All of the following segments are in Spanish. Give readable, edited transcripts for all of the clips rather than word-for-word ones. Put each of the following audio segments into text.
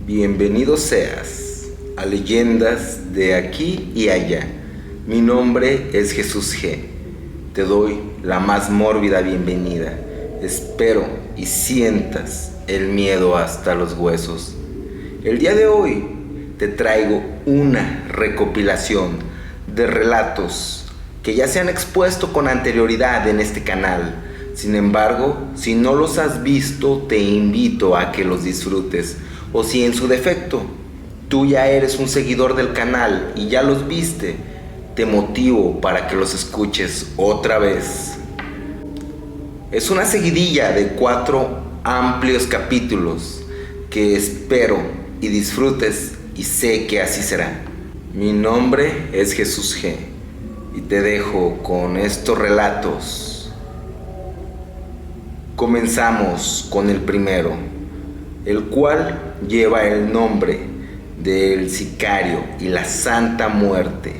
Bienvenido seas a Leyendas de aquí y allá. Mi nombre es Jesús G. Te doy la más mórbida bienvenida. Espero y sientas el miedo hasta los huesos. El día de hoy te traigo una recopilación de relatos que ya se han expuesto con anterioridad en este canal. Sin embargo, si no los has visto, te invito a que los disfrutes. O si en su defecto tú ya eres un seguidor del canal y ya los viste, te motivo para que los escuches otra vez. Es una seguidilla de 4 amplios capítulos que espero y disfrutes, y sé que así será. Mi nombre es Jesús G y te dejo con estos relatos. Comenzamos con el primero, el cual lleva el nombre del sicario y la Santa Muerte.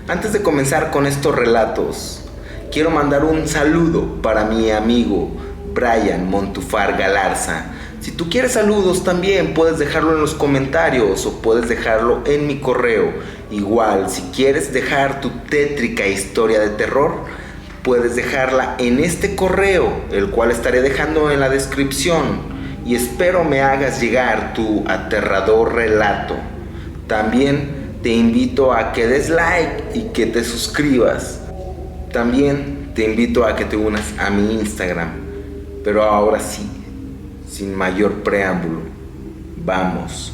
Antes de comenzar con estos relatos, quiero mandar un saludo para mi amigo Brian Montufar Galarza. Si tú quieres saludos también puedes dejarlo en los comentarios o puedes dejarlo en mi correo. Igual, si quieres dejar tu tétrica historia de terror, puedes dejarla en este correo, el cual estaré dejando en la descripción. Y espero me hagas llegar tu aterrador relato. También te invito a que des like y que te suscribas. También te invito a que te unas a mi Instagram. Pero ahora sí, sin mayor preámbulo, vamos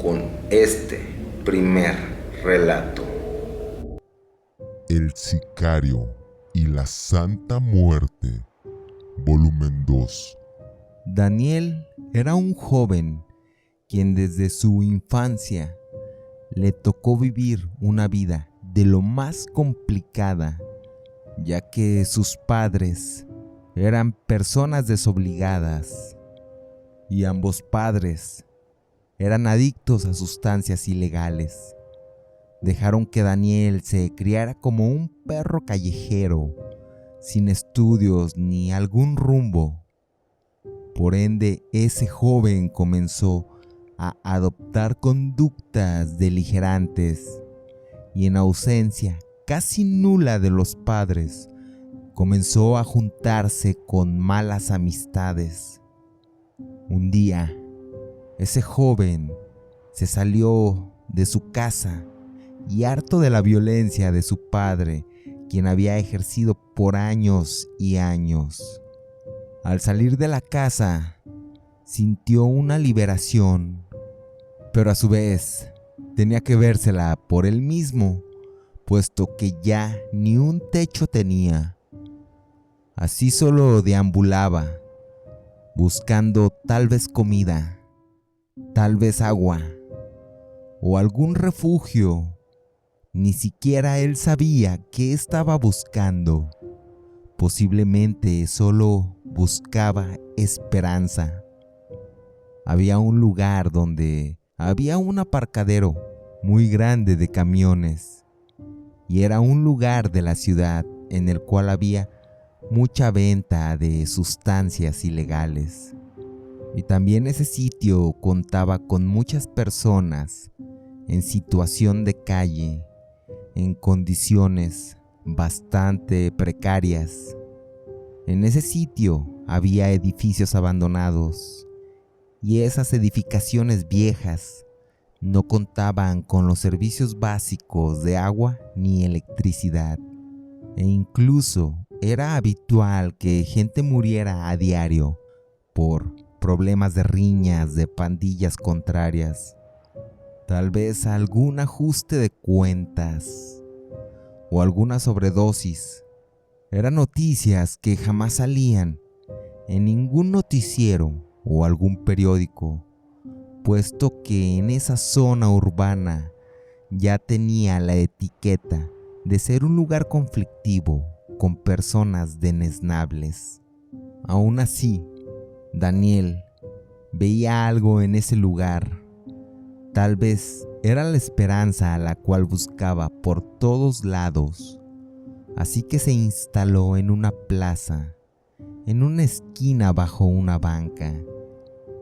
con este primer relato. El sicario y la Santa Muerte, volumen 2. Daniel era un joven quien desde su infancia le tocó vivir una vida de lo más complicada, ya que sus padres eran personas desobligadas y ambos padres eran adictos a sustancias ilegales. Dejaron que Daniel se criara como un perro callejero, sin estudios ni algún rumbo. Por ende, ese joven comenzó a adoptar conductas beligerantes y en ausencia casi nula de los padres, comenzó a juntarse con malas amistades. Un día, ese joven se salió de su casa y harto de la violencia de su padre, quien había ejercido por años y años. Al salir de la casa, sintió una liberación, pero a su vez tenía que vérsela por él mismo, puesto que ya ni un techo tenía. Así solo deambulaba, buscando tal vez comida, tal vez agua o algún refugio. Ni siquiera él sabía qué estaba buscando. Posiblemente solo buscaba esperanza. Había un lugar donde había un aparcadero muy grande de camiones y era un lugar de la ciudad en el cual había mucha venta de sustancias ilegales. Y también ese sitio contaba con muchas personas en situación de calle, en condiciones bastante precarias. En ese sitio había edificios abandonados y esas edificaciones viejas no contaban con los servicios básicos de agua ni electricidad, e incluso era habitual que gente muriera a diario por problemas de riñas de pandillas contrarias, tal vez algún ajuste de cuentas o alguna sobredosis. Eran noticias que jamás salían en ningún noticiero o algún periódico, puesto que en esa zona urbana ya tenía la etiqueta de ser un lugar conflictivo con personas deleznables. Aún así, Daniel veía algo en ese lugar. Tal vez era la esperanza a la cual buscaba por todos lados. Así que se instaló en una plaza, en una esquina bajo una banca,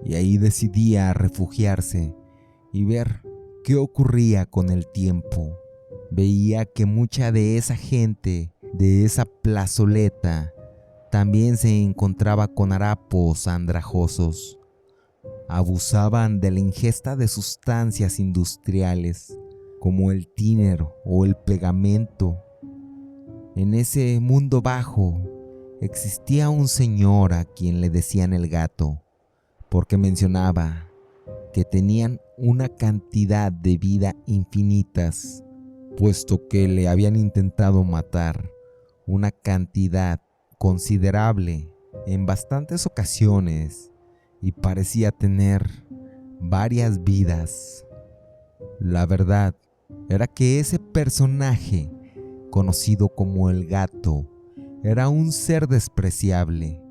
y ahí decidía refugiarse y ver qué ocurría con el tiempo. Veía que mucha de esa gente de esa plazoleta también se encontraba con harapos andrajosos. Abusaban de la ingesta de sustancias industriales como el tiner o el pegamento. En ese mundo bajo existía un señor a quien le decían el gato, porque mencionaba que tenían una cantidad de vida infinitas, puesto que le habían intentado matar una cantidad considerable en bastantes ocasiones y parecía tener varias vidas. La verdad era que ese personaje, conocido como el gato, era un ser despreciable,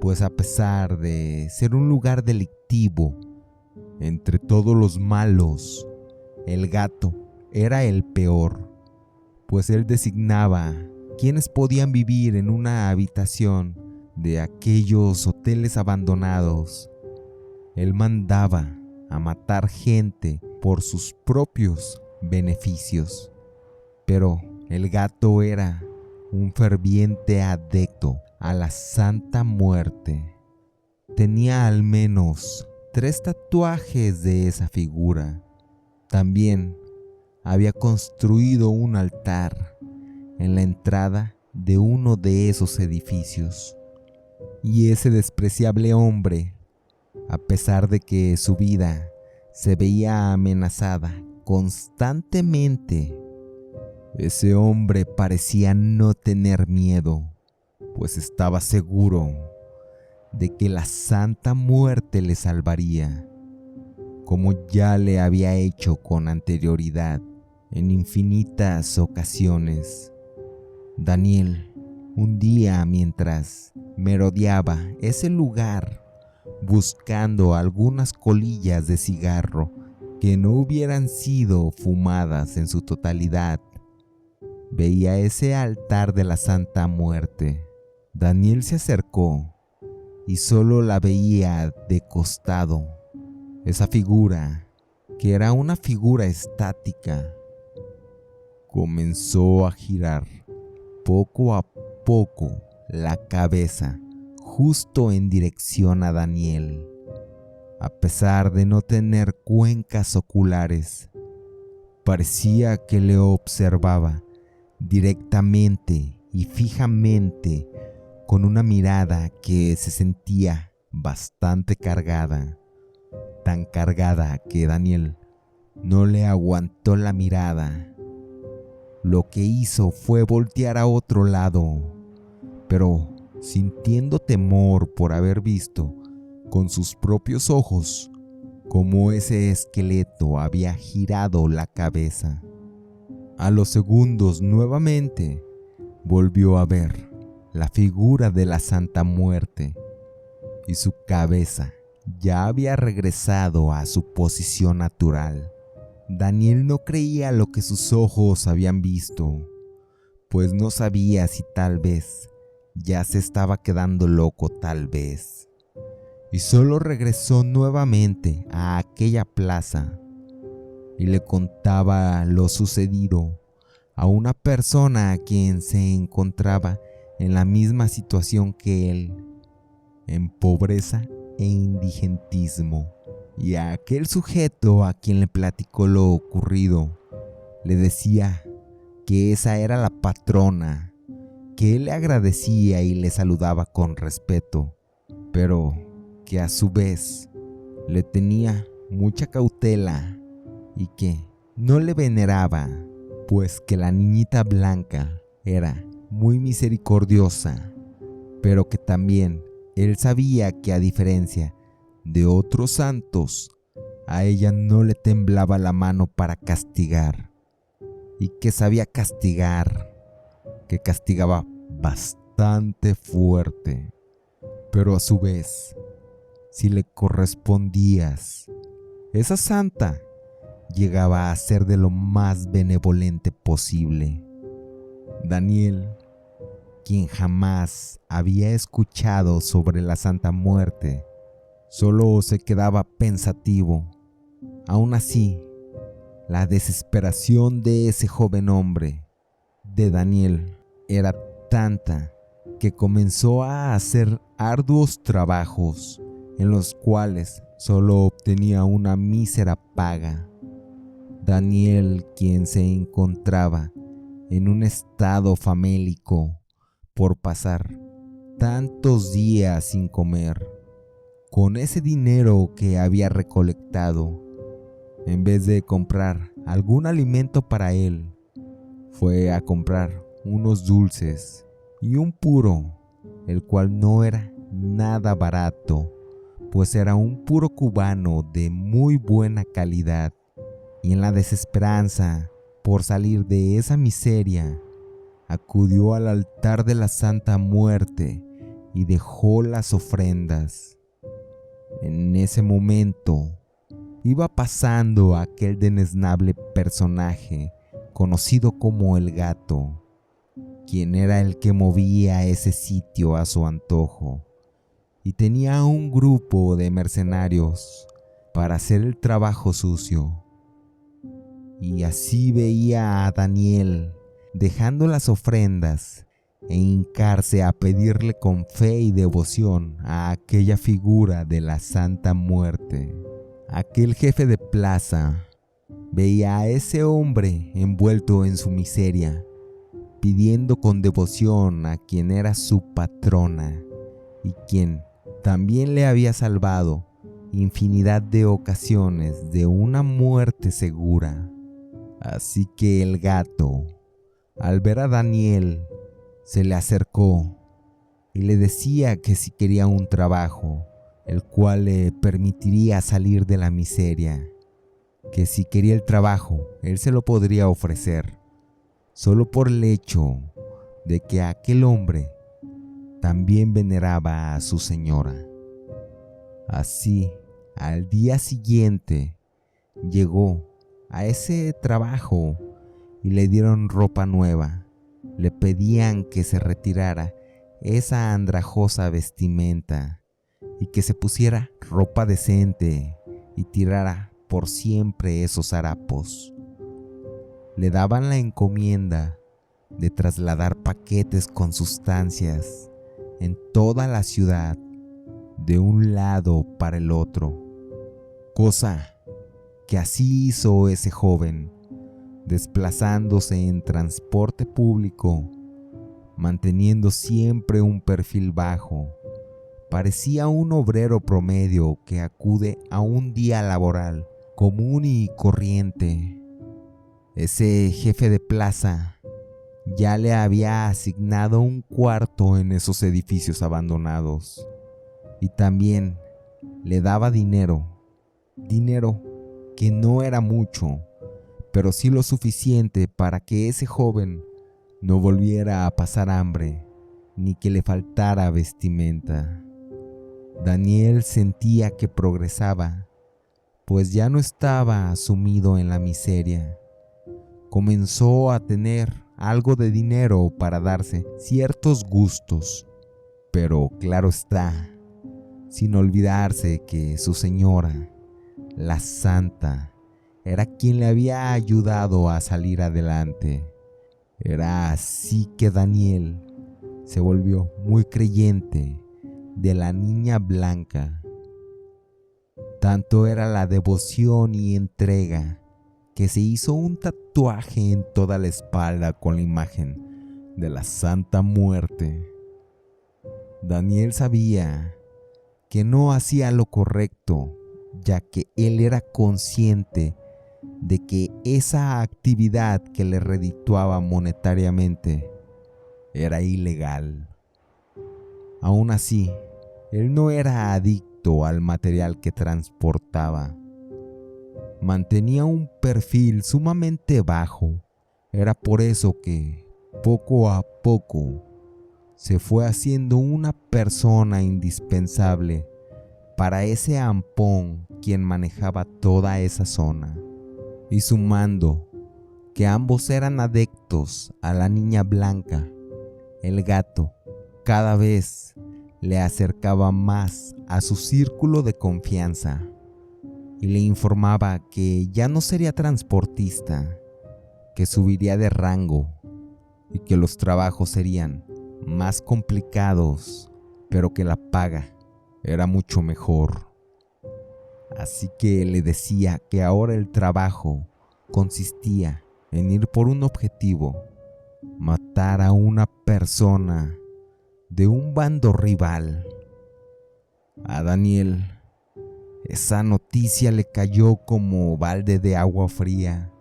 pues a pesar de ser un lugar delictivo, entre todos los malos, el gato era el peor, pues él designaba quienes podían vivir en una habitación de aquellos hoteles abandonados. Él mandaba a matar gente por sus propios beneficios, pero el gato era un ferviente adepto a la Santa Muerte. Tenía al menos 3 tatuajes de esa figura. También había construido un altar en la entrada de uno de esos edificios. Y ese despreciable hombre, a pesar de que su vida se veía amenazada constantemente, ese hombre parecía no tener miedo, pues estaba seguro de que la Santa Muerte le salvaría, como ya le había hecho con anterioridad en infinitas ocasiones. Daniel, un día mientras merodeaba ese lugar buscando algunas colillas de cigarro que no hubieran sido fumadas en su totalidad, veía ese altar de la Santa Muerte. Daniel se acercó y solo la veía de costado. Esa figura, que era una figura estática, comenzó a girar poco a poco la cabeza justo en dirección a Daniel. A pesar de no tener cuencas oculares, parecía que le observaba directamente y fijamente, con una mirada que se sentía bastante cargada, tan cargada que Daniel no le aguantó la mirada. Lo que hizo fue voltear a otro lado, pero sintiendo temor por haber visto con sus propios ojos cómo ese esqueleto había girado la cabeza. A los segundos nuevamente volvió a ver la figura de la Santa Muerte y su cabeza ya había regresado a su posición natural. Daniel no creía lo que sus ojos habían visto, pues no sabía si tal vez ya se estaba quedando loco y solo regresó nuevamente a aquella plaza y le contaba lo sucedido a una persona a quien se encontraba en la misma situación que él, en pobreza e indigentismo. Y a aquel sujeto a quien le platicó lo ocurrido, le decía que esa era la patrona, que él le agradecía y le saludaba con respeto, pero que a su vez le tenía mucha cautela y que no le veneraba, pues que la niñita blanca era muy misericordiosa, pero que también él sabía que a diferencia de otros santos, a ella no le temblaba la mano para castigar, y que sabía castigar, que castigaba bastante fuerte, pero a su vez, si le correspondías, esa santa llegaba a ser de lo más benevolente posible. Daniel, quien jamás había escuchado sobre la Santa Muerte, solo se quedaba pensativo Aún así, la desesperación de ese joven hombre, de Daniel, era tanta que comenzó a hacer arduos trabajos en los cuales solo obtenía una mísera paga. Daniel, quien se encontraba en un estado famélico por pasar tantos días sin comer, con ese dinero que había recolectado, en vez de comprar algún alimento para él, fue a comprar unos dulces y un puro, el cual no era nada barato, pues era un puro cubano de muy buena calidad. Y en la desesperanza por salir de esa miseria, acudió al altar de la Santa Muerte y dejó las ofrendas. En ese momento iba pasando aquel deleznable personaje conocido como el Gato, quien era el que movía ese sitio a su antojo y tenía un grupo de mercenarios para hacer el trabajo sucio. Y así veía a Daniel dejando las ofrendas e hincarse a pedirle con fe y devoción a aquella figura de la Santa Muerte. Aquel jefe de plaza veía a ese hombre envuelto en su miseria, pidiendo con devoción a quien era su patrona y quien también le había salvado infinidad de ocasiones de una muerte segura. Así que el Gato, al ver a Daniel, se le acercó y le decía que si quería un trabajo, el cual le permitiría salir de la miseria, que si quería el trabajo, él se lo podría ofrecer, solo por el hecho de que aquel hombre también veneraba a su señora. Así, al día siguiente, llegó a ese trabajo y le dieron ropa nueva. Le pedían que se retirara esa andrajosa vestimenta y que se pusiera ropa decente y tirara por siempre esos harapos. Le daban la encomienda de trasladar paquetes con sustancias en toda la ciudad, de un lado para el otro, cosa que así hizo ese joven, desplazándose en transporte público, manteniendo siempre un perfil bajo. Parecía un obrero promedio que acude a un día laboral común y corriente. Ese jefe de plaza ya le había asignado un cuarto en esos edificios abandonados y también le daba dinero que no era mucho, pero sí lo suficiente para que ese joven no volviera a pasar hambre ni que le faltara vestimenta. Daniel sentía que progresaba, pues ya no estaba sumido en la miseria. Comenzó a tener algo de dinero para darse ciertos gustos, pero claro está, sin olvidarse que su señora, la Santa, era quien le había ayudado a salir adelante. Era así que Daniel se volvió muy creyente de la Niña Blanca. Tanto era la devoción y entrega que se hizo un tatuaje en toda la espalda con la imagen de la Santa Muerte. Daniel sabía que no hacía lo correcto, ya que él era consciente de que esa actividad que le redituaba monetariamente era ilegal. Aún así, él no era adicto al material que transportaba. Mantenía un perfil sumamente bajo. Era por eso que, poco a poco, se fue haciendo una persona indispensable para ese ampón quien manejaba toda esa zona. Y sumando que ambos eran adeptos a la Niña Blanca, el Gato cada vez le acercaba más a su círculo de confianza. y le informaba que ya no sería transportista, que subiría de rango y que los trabajos serían más complicados, pero que la paga era mucho mejor. Así que le decía que ahora el trabajo consistía en ir por un objetivo: matar a una persona de un bando rival. A Daniel esa noticia le cayó como balde de agua fría,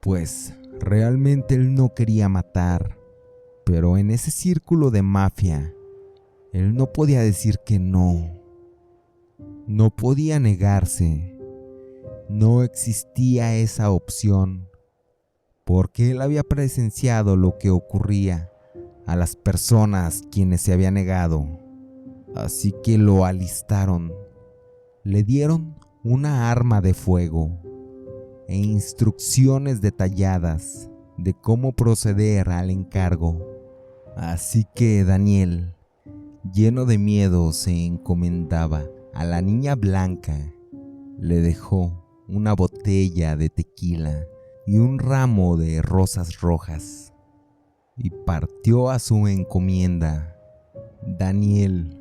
pues realmente él no quería matar, pero en ese círculo de mafia, él no podía decir que no. No podía negarse. No existía esa opción, porque él había presenciado lo que ocurría a las personas quienes se habían negado. Así que lo alistaron. Le dieron una arma de fuego e instrucciones detalladas de cómo proceder al encargo. Así que Daniel, lleno de miedo, se encomendaba a la niña blanca. Le dejó una botella de tequila y un ramo de rosas rojas y partió a su encomienda. Daniel,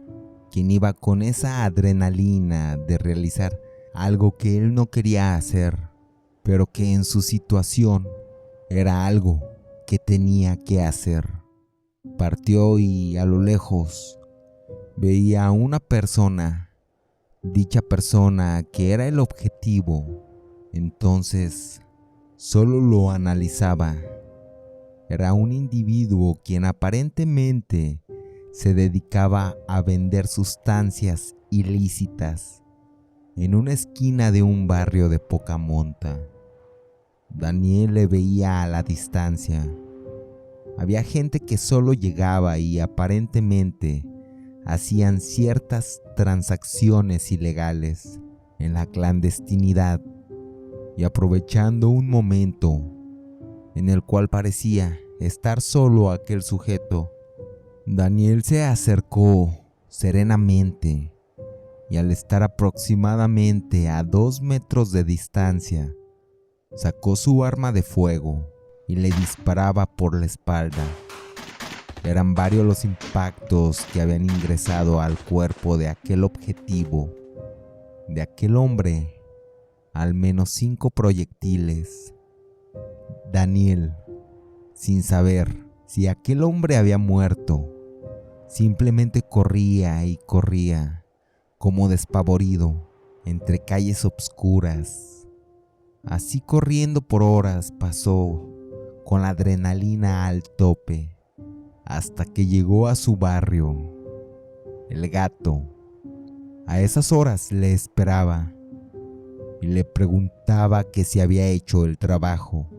quien iba con esa adrenalina de realizar algo que él no quería hacer, pero que en su situación era algo que tenía que hacer. Partió y a lo lejos veía a una persona. Dicha persona, que era el objetivo, entonces solo lo analizaba. Era un individuo quien aparentemente se dedicaba a vender sustancias ilícitas en una esquina de un barrio de poca monta. Daniel le veía a la distancia. Había gente que solo llegaba y aparentemente hacían ciertas transacciones ilegales en la clandestinidad, y aprovechando un momento en el cual parecía estar solo aquel sujeto, Daniel se acercó serenamente y al estar aproximadamente a 2 metros de distancia, sacó su arma de fuego y le disparaba por la espalda. Eran varios los impactos que habían ingresado al cuerpo de aquel objetivo, de aquel hombre, al menos 5 proyectiles. Daniel, sin saber si aquel hombre había muerto, simplemente corría y corría, como despavorido, entre calles obscuras. Así corriendo por horas pasó, con la adrenalina al tope, hasta que llegó a su barrio. El gato a esas horas le esperaba y le preguntaba que si había hecho el trabajo,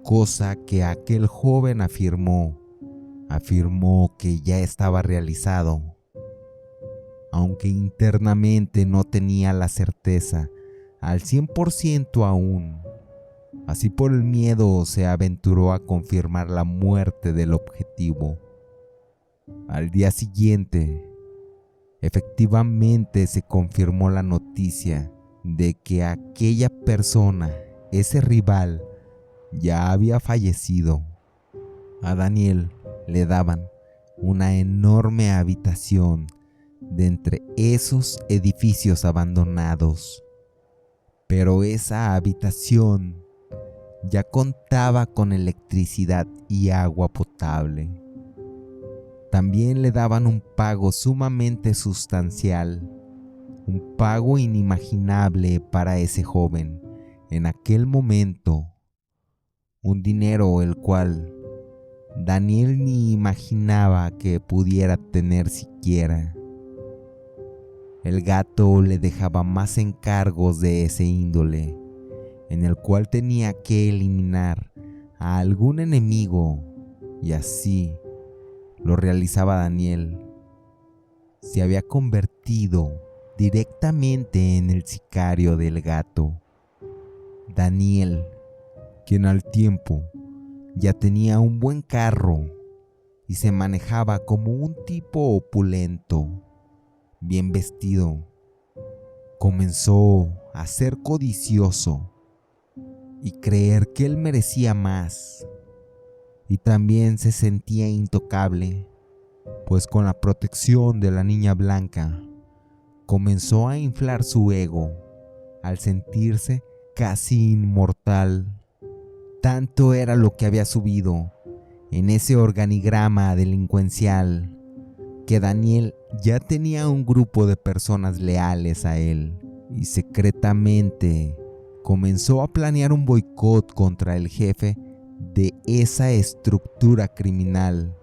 cosa que aquel joven afirmó que ya estaba realizado, aunque internamente no tenía la certeza al 100% aún. Así, por el miedo, se aventuró a confirmar la muerte del objetivo. Al día siguiente, efectivamente se confirmó la noticia de que aquella persona, ese rival, ya había fallecido. A Daniel le daban una enorme habitación de entre esos edificios abandonados, pero esa habitación ya contaba con electricidad y agua potable. También le daban un pago sumamente sustancial, un pago inimaginable para ese joven en aquel momento, un dinero el cual Daniel ni imaginaba que pudiera tener siquiera. El gato le dejaba más encargos de ese índole, en el cual tenía que eliminar a algún enemigo, y así lo realizaba Daniel. Se había convertido directamente en el sicario del gato. Daniel, quien al tiempo ya tenía un buen carro y se manejaba como un tipo opulento, bien vestido, comenzó a ser codicioso y creer que él merecía más. Y también se sentía intocable, pues con la protección de la niña blanca comenzó a inflar su ego al sentirse casi inmortal. Tanto era lo que había subido en ese organigrama delincuencial que Daniel ya tenía un grupo de personas leales a él y secretamente comenzó a planear un boicot contra el jefe de esa estructura criminal,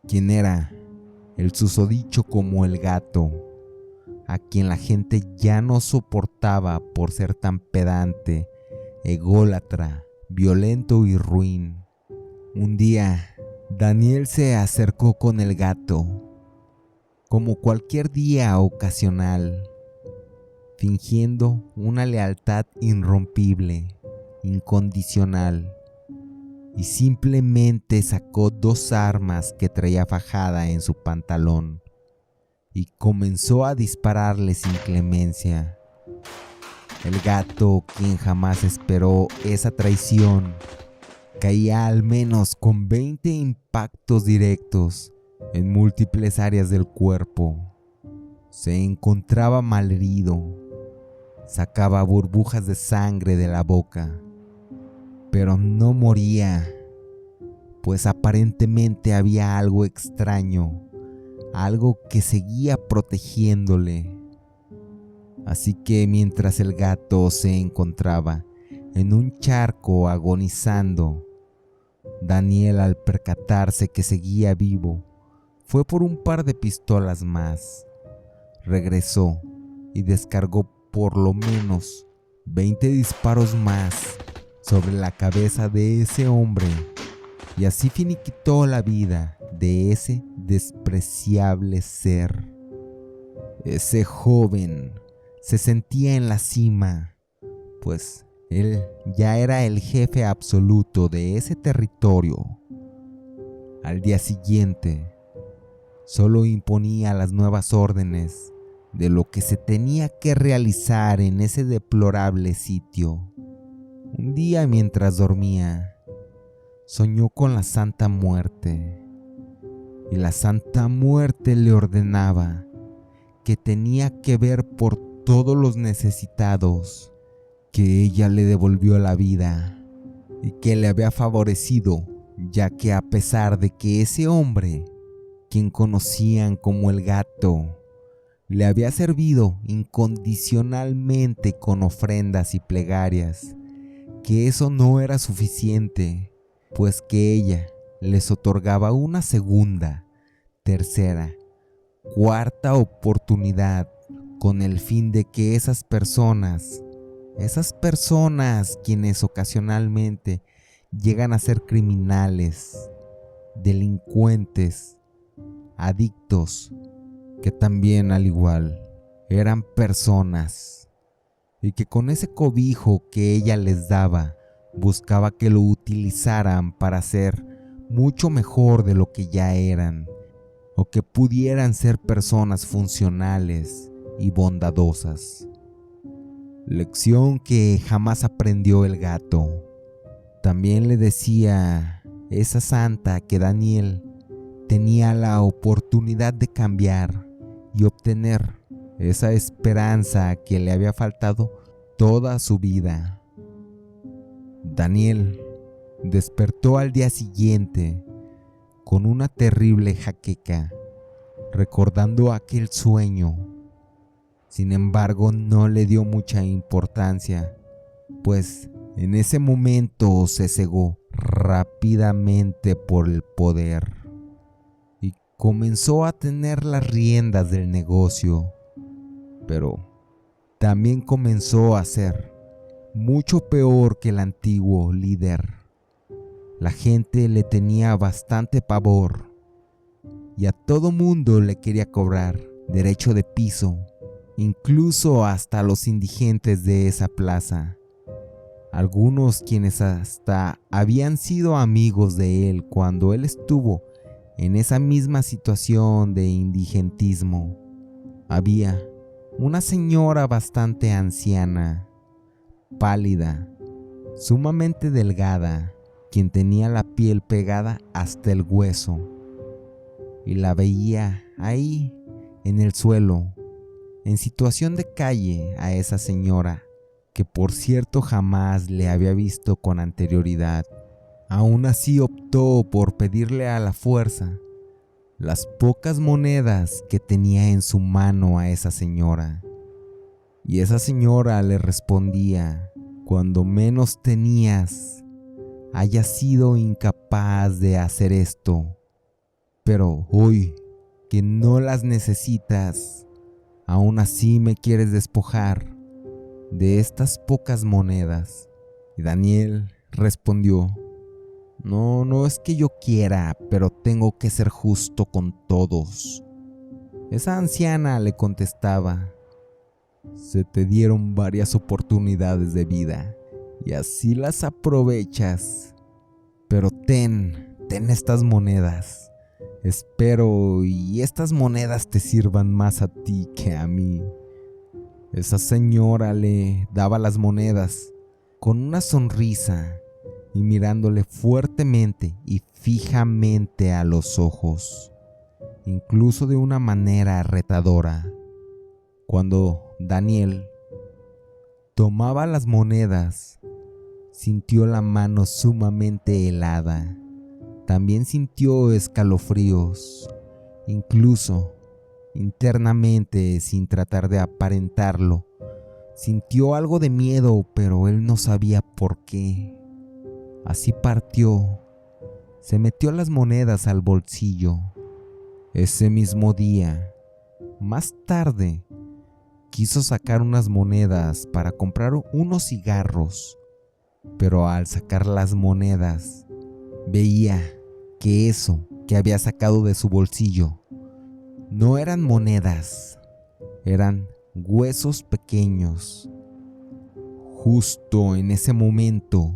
quien era el susodicho como el Gato, a quien la gente ya no soportaba por ser tan pedante, ególatra, violento y ruin. Un día, Daniel se acercó con el Gato, como cualquier día ocasional, fingiendo una lealtad irrompible, incondicional, y simplemente sacó 2 armas que traía fajada en su pantalón y comenzó a dispararle sin clemencia. El Gato, quien jamás esperó esa traición, caía al menos con 20 impactos directos en múltiples áreas del cuerpo. Se encontraba malherido, sacaba burbujas de sangre de la boca, pero no moría, pues aparentemente había algo extraño, algo que seguía protegiéndole. Así que mientras el Gato se encontraba en un charco agonizando, Daniel, al percatarse que seguía vivo, fue por un par de pistolas más. Regresó y descargó por lo menos 20 disparos más sobre la cabeza de ese hombre, y así finiquitó la vida de ese despreciable ser. Ese joven se sentía en la cima, pues él ya era el jefe absoluto de ese territorio. Al día siguiente, solo imponía las nuevas órdenes de lo que se tenía que realizar en ese deplorable sitio. Un día, mientras dormía, soñó con la Santa Muerte, y la Santa Muerte le ordenaba que tenía que ver por todos los necesitados, que ella le devolvió la vida y que le había favorecido, ya que a pesar de que ese hombre, quien conocían como el Gato, le había servido incondicionalmente con ofrendas y plegarias, que eso no era suficiente, pues que ella les otorgaba una segunda, tercera, cuarta oportunidad con el fin de que esas personas quienes ocasionalmente llegan a ser criminales, delincuentes, adictos, que también al igual eran personas, y que con ese cobijo que ella les daba, buscaba que lo utilizaran para ser mucho mejor de lo que ya eran, o que pudieran ser personas funcionales y bondadosas. Lección que jamás aprendió el Gato. También le decía esa santa que Daniel tenía la oportunidad de cambiar y obtener esa esperanza que le había faltado toda su vida. Daniel despertó al día siguiente con una terrible jaqueca, recordando aquel sueño. Sin embargo, no le dio mucha importancia, pues en ese momento se cegó rápidamente por el poder y comenzó a tener las riendas del negocio, pero también comenzó a ser mucho peor que el antiguo líder. La gente le tenía bastante pavor y a todo mundo le quería cobrar derecho de piso, incluso hasta los indigentes de esa plaza. Algunos quienes hasta habían sido amigos de él cuando él estuvo en esa misma situación de indigentismo. Había una señora bastante anciana, pálida, sumamente delgada, quien tenía la piel pegada hasta el hueso, y la veía ahí en el suelo, en situación de calle, a esa señora, que por cierto jamás le había visto con anterioridad. Aún así optó por pedirle a la fuerza las pocas monedas que tenía en su mano a esa señora. Y esa señora le respondía: cuando menos tenías, hayas sido incapaz de hacer esto, pero hoy que no las necesitas, aún así me quieres despojar de estas pocas monedas. Y Daniel respondió: no es que yo quiera, pero tengo que ser justo con todos. Esa anciana le contestaba: se te dieron varias oportunidades de vida y así las aprovechas, pero ten estas monedas. Espero y estas monedas te sirvan más a ti que a mí. Esa señora le daba las monedas con una sonrisa y mirándole fuertemente y fijamente a los ojos, incluso de una manera retadora. Cuando Daniel tomaba las monedas, sintió la mano sumamente helada. También sintió escalofríos, incluso internamente, sin tratar de aparentarlo. Sintió algo de miedo, pero él no sabía por qué. Así partió, se metió las monedas al bolsillo. Ese mismo día, más tarde, quiso sacar unas monedas para comprar unos cigarros, pero al sacar las monedas, veía que eso que había sacado de su bolsillo no eran monedas, eran huesos pequeños. Justo en ese momento,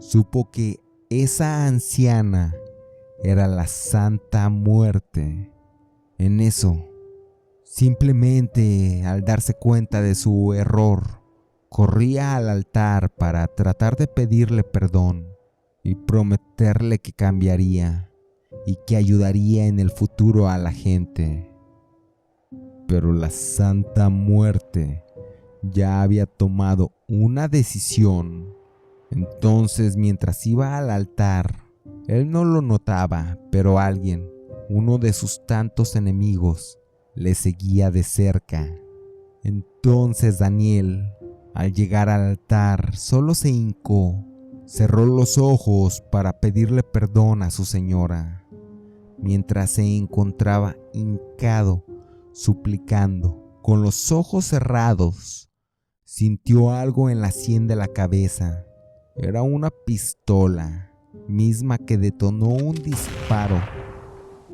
supo que esa anciana era la Santa Muerte. En eso, simplemente al darse cuenta de su error, corría al altar para tratar de pedirle perdón y prometerle que cambiaría y que ayudaría en el futuro a la gente. Pero la Santa Muerte ya había tomado una decisión. Entonces, mientras iba al altar, él no lo notaba, pero alguien, uno de sus tantos enemigos, le seguía de cerca. Entonces Daniel, al llegar al altar, solo se hincó, cerró los ojos para pedirle perdón a su señora. Mientras se encontraba hincado, suplicando, con los ojos cerrados, sintió algo en la sien de la cabeza. Era una pistola, misma que detonó un disparo,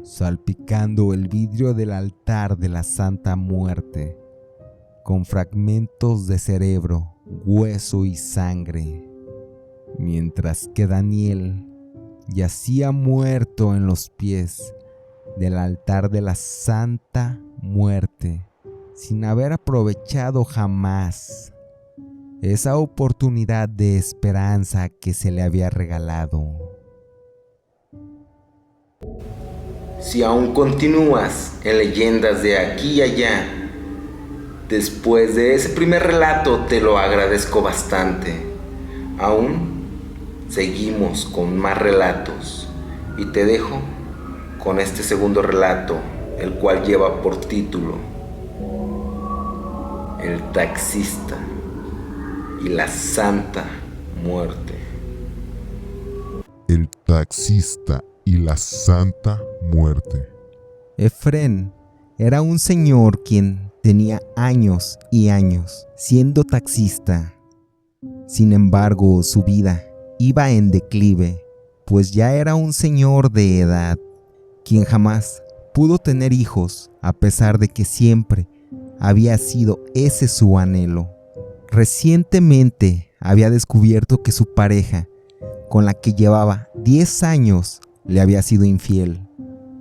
salpicando el vidrio del altar de la Santa Muerte, con fragmentos de cerebro, hueso y sangre. Mientras que Daniel yacía muerto en los pies del altar de la Santa Muerte, sin haber aprovechado jamás esa oportunidad de esperanza que se le había regalado. Si aún continúas en leyendas de aquí y allá, después de ese primer relato te lo agradezco bastante. Aún seguimos con más relatos y te dejo con este segundo relato, el cual lleva por título El taxista y la Santa Muerte. El taxista y la Santa Muerte. Efrén era un señor quien tenía años y años siendo taxista. Sin embargo, su vida iba en declive, pues ya era un señor de edad, quien jamás pudo tener hijos, a pesar de que siempre había sido ese su anhelo. Recientemente había descubierto que su pareja, con la que llevaba 10 años, le había sido infiel,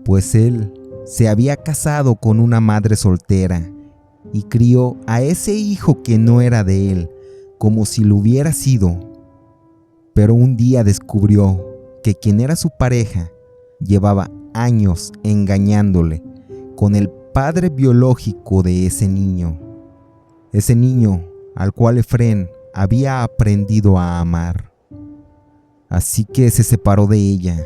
pues él se había casado con una madre soltera y crió a ese hijo que no era de él, como si lo hubiera sido. Pero un día descubrió que quien era su pareja llevaba años engañándole con el padre biológico de ese niño al cual Efrén había aprendido a amar. Así que se separó de ella,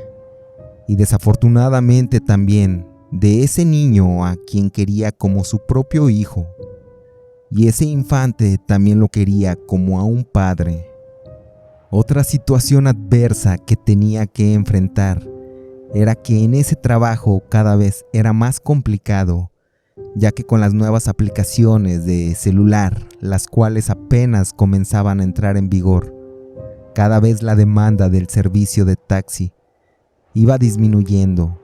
y desafortunadamente también de ese niño a quien quería como su propio hijo, y ese infante también lo quería como a un padre. Otra situación adversa que tenía que enfrentar era que en ese trabajo cada vez era más complicado, ya que con las nuevas aplicaciones de celular, las cuales apenas comenzaban a entrar en vigor, cada vez la demanda del servicio de taxi iba disminuyendo,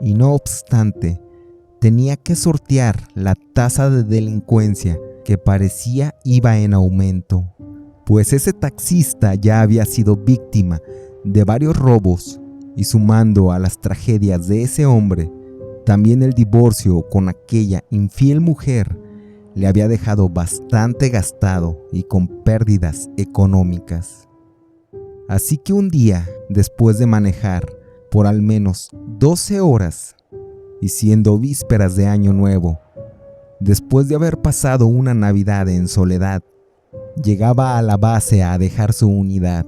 y no obstante, tenía que sortear la tasa de delincuencia que parecía iba en aumento, pues ese taxista ya había sido víctima de varios robos, y sumando a las tragedias de ese hombre, también el divorcio con aquella infiel mujer le había dejado bastante gastado y con pérdidas económicas. Así que un día, después de manejar por al menos 12 horas, y siendo vísperas de Año Nuevo, después de haber pasado una Navidad en soledad, llegaba a la base a dejar su unidad,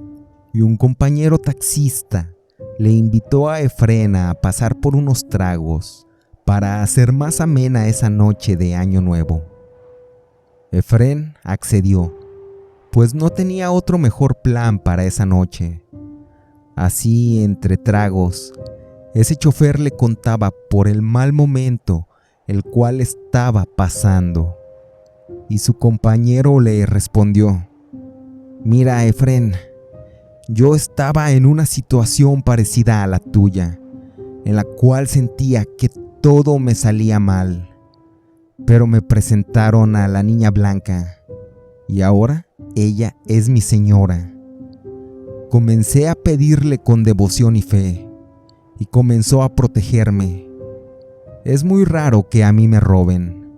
y un compañero taxista le invitó a Efrén a pasar por unos tragos para hacer más amena esa noche de Año Nuevo. Efrén accedió, pues no tenía otro mejor plan para esa noche. Así, entre tragos, ese chofer le contaba por el mal momento el cual estaba pasando, y su compañero le respondió: «Mira, Efrén, yo estaba en una situación parecida a la tuya, en la cual sentía que todo me salía mal, pero me presentaron a la niña blanca, y ahora ella es mi señora. Comencé a pedirle con devoción y fe, y comenzó a protegerme. Es muy raro que a mí me roben,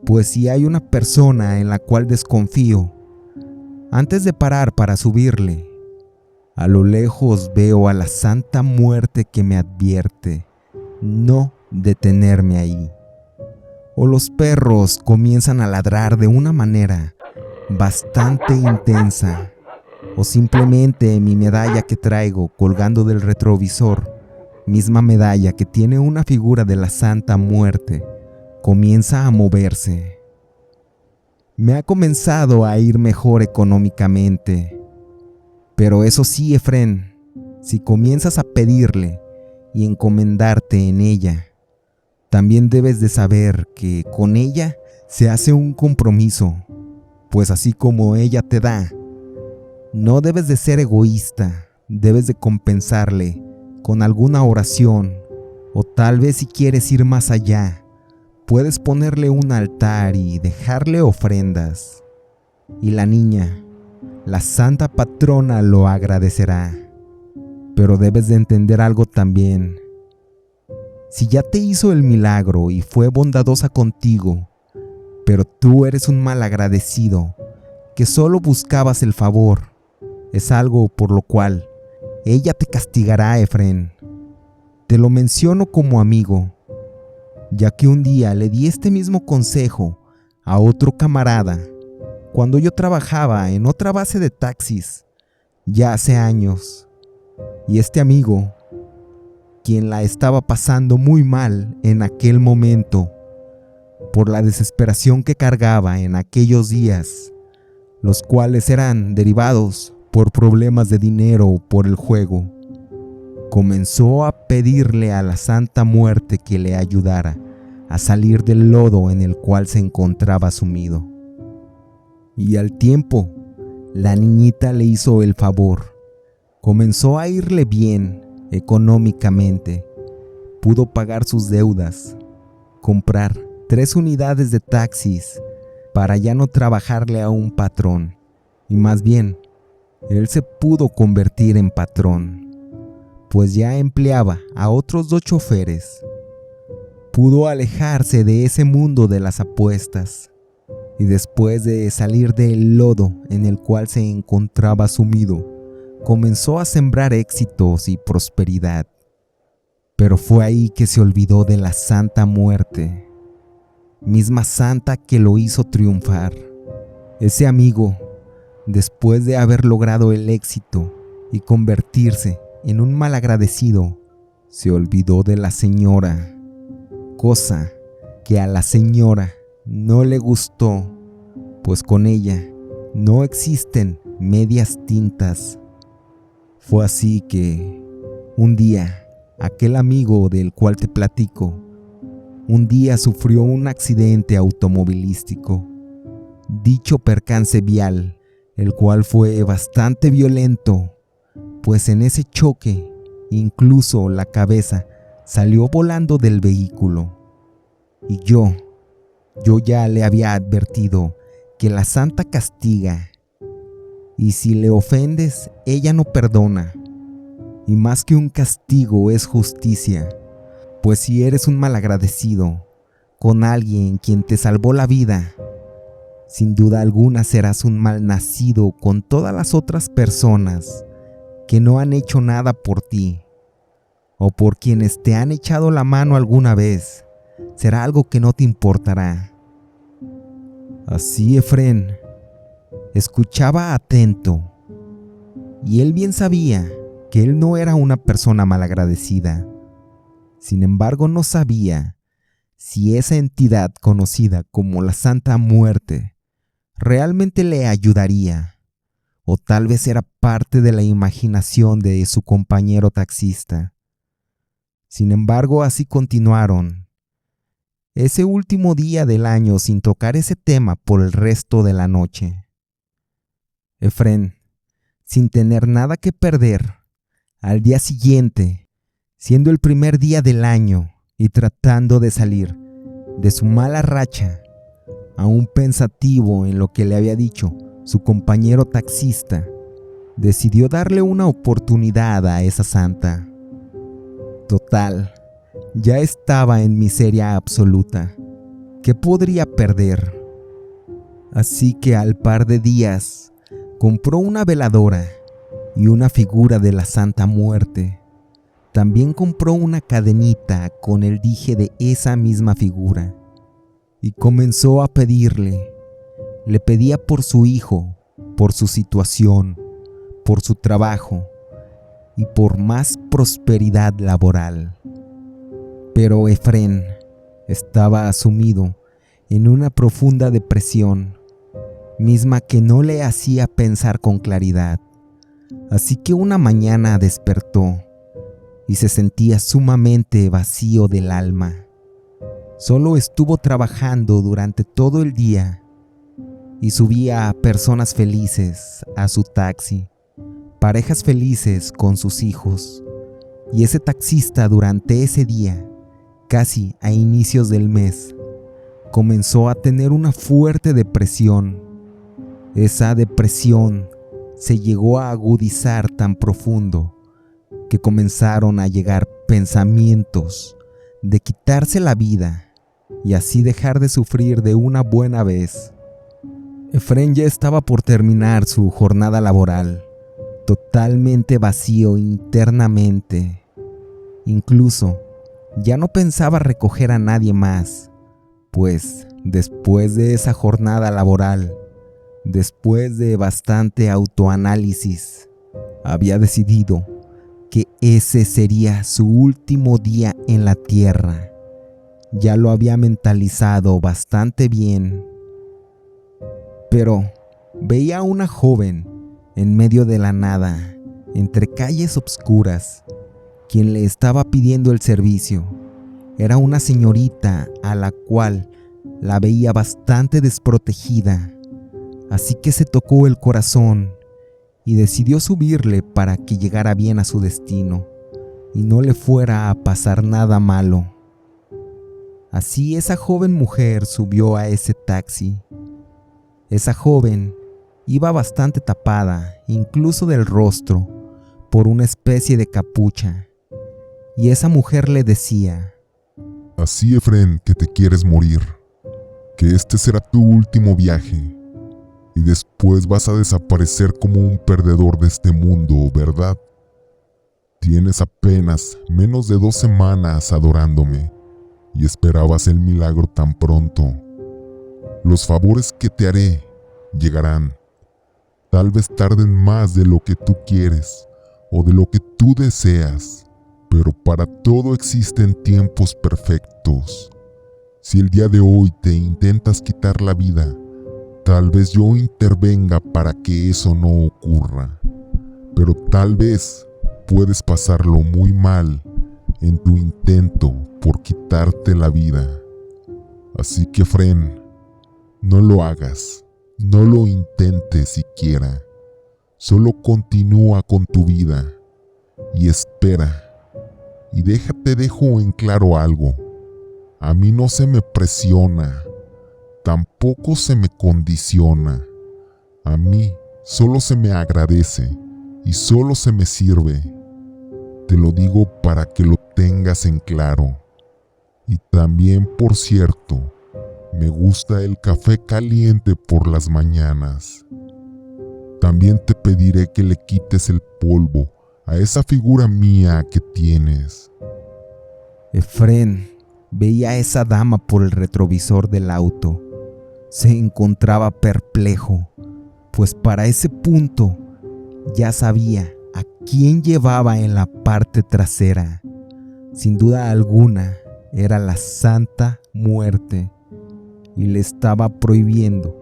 pues si hay una persona en la cual desconfío, antes de parar para subirle, a lo lejos veo a la Santa Muerte que me advierte no detenerme ahí. O los perros comienzan a ladrar de una manera bastante intensa, o simplemente mi medalla que traigo colgando del retrovisor, misma medalla que tiene una figura de la Santa Muerte, comienza a moverse. Me ha comenzado a ir mejor económicamente, pero eso sí, Efrén, si comienzas a pedirle y encomendarte en ella, también debes de saber que con ella se hace un compromiso, pues así como ella te da, no debes de ser egoísta, debes de compensarle con alguna oración, o tal vez si quieres ir más allá, puedes ponerle un altar y dejarle ofrendas, y la niña, la santa patrona, lo agradecerá. Pero debes de entender algo también. Si ya te hizo el milagro y fue bondadosa contigo, pero tú eres un malagradecido que solo buscabas el favor, es algo por lo cual ella te castigará, Efrén. Te lo menciono como amigo, ya que un día le di este mismo consejo a otro camarada cuando yo trabajaba en otra base de taxis, ya hace años. Y este amigo, quien la estaba pasando muy mal en aquel momento, por la desesperación que cargaba en aquellos días, los cuales eran derivados por problemas de dinero o por el juego, comenzó a pedirle a la Santa Muerte que le ayudara a salir del lodo en el cual se encontraba sumido. Y al tiempo, la niñita le hizo el favor. Comenzó a irle bien económicamente, pudo pagar sus deudas, comprar 3 unidades de taxis para ya no trabajarle a un patrón, y más bien, él se pudo convertir en patrón, pues ya empleaba a otros 2 choferes. pudo alejarse de ese mundo de las apuestas, y después de salir del lodo en el cual se encontraba sumido, comenzó a sembrar éxitos y prosperidad. Pero fue ahí que se olvidó de la Santa Muerte, misma santa que lo hizo triunfar. Ese amigo, después de haber logrado el éxito y convertirse en un malagradecido, se olvidó de la señora, cosa que a la señora no le gustó, pues con ella no existen medias tintas. Fue así que un día, aquel amigo del cual te platico, un día sufrió un accidente automovilístico. Dicho percance vial, el cual fue bastante violento, pues en ese choque, incluso la cabeza salió volando del vehículo. Y yo ya le había advertido que la santa castiga, y si le ofendes, ella no perdona. Y más que un castigo es justicia, pues si eres un malagradecido con alguien quien te salvó la vida, sin duda alguna serás un malnacido con todas las otras personas que no han hecho nada por ti, o por quienes te han echado la mano alguna vez. Será algo que no te importará. Así Efrén escuchaba atento, y él bien sabía que él no era una persona malagradecida. Sin embargo, no sabía si esa entidad conocida como la Santa Muerte realmente le ayudaría, o tal vez era parte de la imaginación de su compañero taxista. Sin embargo, así continuaron ese último día del año sin tocar ese tema por el resto de la noche. Efrén, sin tener nada que perder, al día siguiente, siendo el primer día del año y tratando de salir de su mala racha, aún pensativo en lo que le había dicho su compañero taxista, decidió darle una oportunidad a esa santa. Total, ya estaba en miseria absoluta. ¿Qué podría perder? Así que al par de días compró una veladora y una figura de la Santa Muerte. También compró una cadenita con el dije de esa misma figura y comenzó a pedirle. Le pedía por su hijo, por su situación, por su trabajo y por más prosperidad laboral. Pero Efrén estaba sumido en una profunda depresión, misma que no le hacía pensar con claridad. Así que una mañana despertó y se sentía sumamente vacío del alma. Solo estuvo trabajando durante todo el día y subía a personas felices a su taxi, parejas felices con sus hijos. Y ese taxista durante ese día, casi a inicios del mes, comenzó a tener una fuerte depresión. Esa depresión se llegó a agudizar tan profundo que comenzaron a llegar pensamientos de quitarse la vida y así dejar de sufrir de una buena vez. Efrén ya estaba por terminar su jornada laboral, totalmente vacío internamente. Incluso ya no pensaba recoger a nadie más, pues después de esa jornada laboral, después de bastante autoanálisis, había decidido que ese sería su último día en la tierra. Ya lo había mentalizado bastante bien. Pero veía a una joven en medio de la nada, entre calles obscuras, quien le estaba pidiendo el servicio. Era una señorita a la cual la veía bastante desprotegida. Así que se tocó el corazón y decidió subirle para que llegara bien a su destino y no le fuera a pasar nada malo. Así esa joven mujer subió a ese taxi. Esa joven iba bastante tapada, incluso del rostro, por una especie de capucha. Y esa mujer le decía: Así, Efrén, que te quieres morir, que este será tu último viaje, y después vas a desaparecer como un perdedor de este mundo, ¿verdad? Tienes apenas menos de 2 semanas adorándome, y esperabas el milagro tan pronto. Los favores que te haré llegarán. Tal vez tarden más de lo que tú quieres, o de lo que tú deseas, pero para todo existen tiempos perfectos. Si el día de hoy te intentas quitar la vida, tal vez yo intervenga para que eso no ocurra, pero tal vez puedes pasarlo muy mal en tu intento por quitarte la vida. Así que, Efrén, no lo hagas, no lo intentes siquiera. Solo continúa con tu vida y espera. Y te dejo en claro algo. A mí no se me presiona, tampoco se me condiciona. A mí solo se me agradece y solo se me sirve. Te lo digo para que lo tengas en claro. Y también, por cierto, me gusta el café caliente por las mañanas. También te pediré que le quites el polvo a esa figura mía que tienes. Efrén veía a esa dama por el retrovisor del auto. Se encontraba perplejo, pues para ese punto ya sabía a quién llevaba en la parte trasera. Sin duda alguna, era la Santa Muerte, y le estaba prohibiendo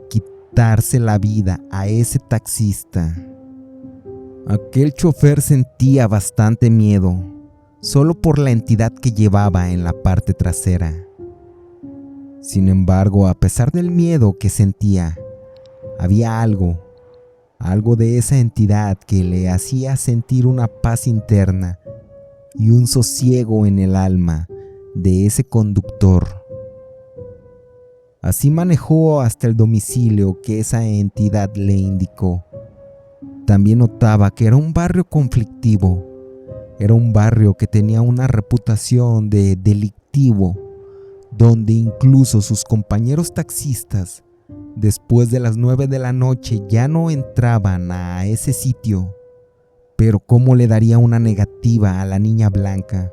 quitarse la vida a ese taxista. Aquel chofer sentía bastante miedo, solo por la entidad que llevaba en la parte trasera. Sin embargo, a pesar del miedo que sentía, había algo de esa entidad que le hacía sentir una paz interna y un sosiego en el alma de ese conductor. Así manejó hasta el domicilio que esa entidad le indicó. También notaba que era un barrio conflictivo. Era un barrio que tenía una reputación de delictivo, donde incluso sus compañeros taxistas, después de las 9 de la noche, ya no entraban a ese sitio. Pero ¿cómo le daría una negativa a la niña blanca?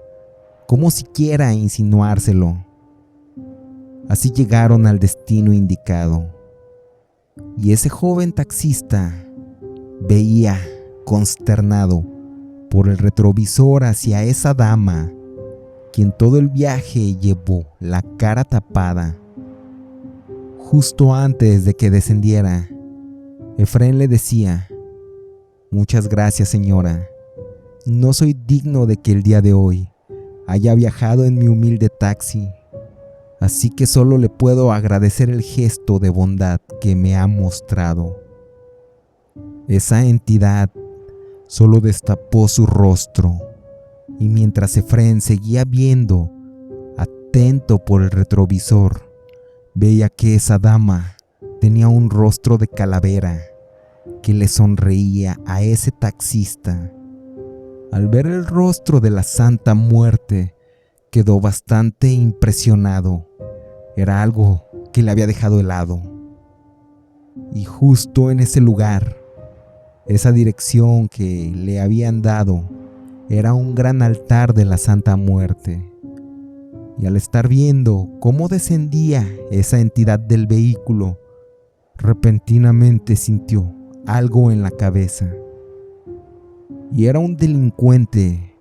¿Cómo siquiera insinuárselo? Así llegaron al destino indicado. Y ese joven taxista veía, consternado, por el retrovisor hacia esa dama, quien todo el viaje llevó la cara tapada. Justo antes de que descendiera, Efrén le decía: «Muchas gracias, señora. No soy digno de que el día de hoy haya viajado en mi humilde taxi, así que solo le puedo agradecer el gesto de bondad que me ha mostrado». Esa entidad solo destapó su rostro, y mientras Efrén seguía viendo, atento por el retrovisor, veía que esa dama tenía un rostro de calavera que le sonreía a ese taxista. Al ver el rostro de la Santa Muerte, quedó bastante impresionado. Era algo que le había dejado helado. Y justo en ese lugar, esa dirección que le habían dado, era un gran altar de la Santa Muerte. Y al estar viendo cómo descendía esa entidad del vehículo, repentinamente sintió algo en la cabeza. Y era un delincuente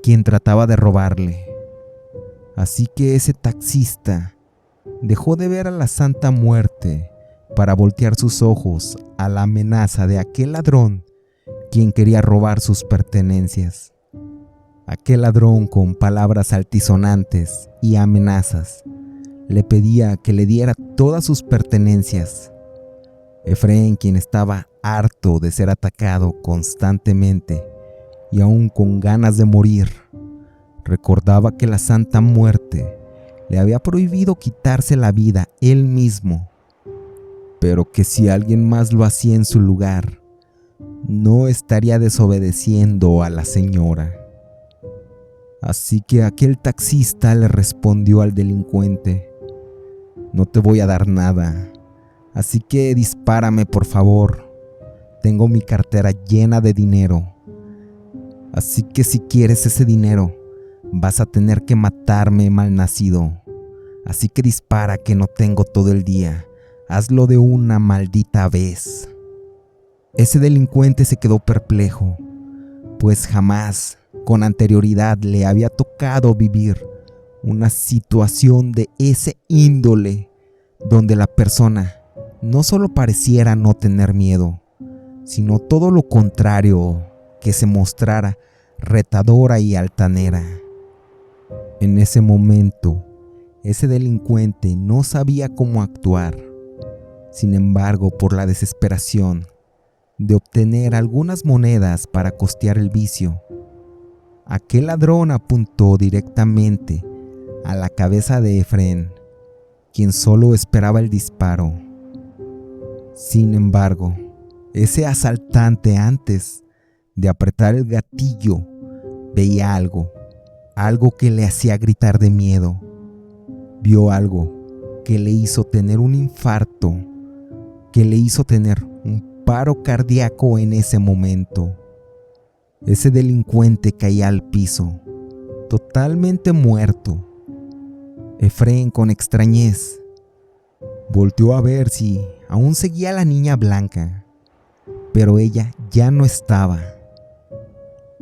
quien trataba de robarle. Así que ese taxista dejó de ver a la Santa Muerte para voltear sus ojos a la amenaza de aquel ladrón quien quería robar sus pertenencias. Aquel ladrón, con palabras altisonantes y amenazas, le pedía que le diera todas sus pertenencias. Efrén, quien estaba harto de ser atacado constantemente y aún con ganas de morir, recordaba que la Santa Muerte le había prohibido quitarse la vida él mismo, pero que si alguien más lo hacía en su lugar, no estaría desobedeciendo a la señora. Así que aquel taxista le respondió al delincuente: no te voy a dar nada, así que dispárame por favor. Tengo mi cartera llena de dinero. Así que si quieres ese dinero, vas a tener que matarme, malnacido. Así que dispara, que no tengo todo el día. Hazlo de una maldita vez. Ese delincuente se quedó perplejo, pues jamás con anterioridad le había tocado vivir una situación de ese índole, donde la persona no solo pareciera no tener miedo, sino todo lo contrario, que se mostrara retadora y altanera. En ese momento, ese delincuente no sabía cómo actuar. Sin embargo, por la desesperación de obtener algunas monedas para costear el vicio, aquel ladrón apuntó directamente a la cabeza de Efrén, quien solo esperaba el disparo. Sin embargo, ese asaltante, antes de apretar el gatillo, veía algo que le hacía gritar de miedo. Vio algo que le hizo tener un infarto, que le hizo tener un paro cardíaco en ese momento. Ese delincuente caía al piso, totalmente muerto. Efrén, con extrañez, volteó a ver si aún seguía la niña blanca, pero ella ya no estaba.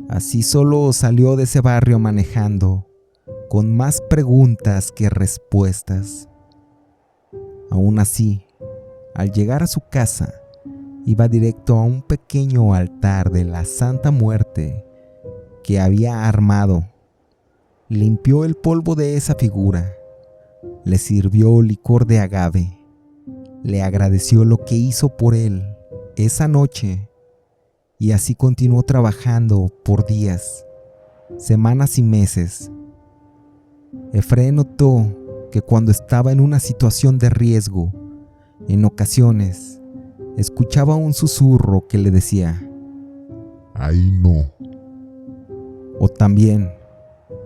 Así solo salió de ese barrio manejando, con más preguntas que respuestas. Aún así, al llegar a su casa, iba directo a un pequeño altar de la Santa Muerte que había armado. Limpió el polvo de esa figura, le sirvió licor de agave, le agradeció lo que hizo por él esa noche, y así continuó trabajando por días, semanas y meses. Efrén notó que cuando estaba en una situación de riesgo, en ocasiones escuchaba un susurro que le decía: ahí no. O también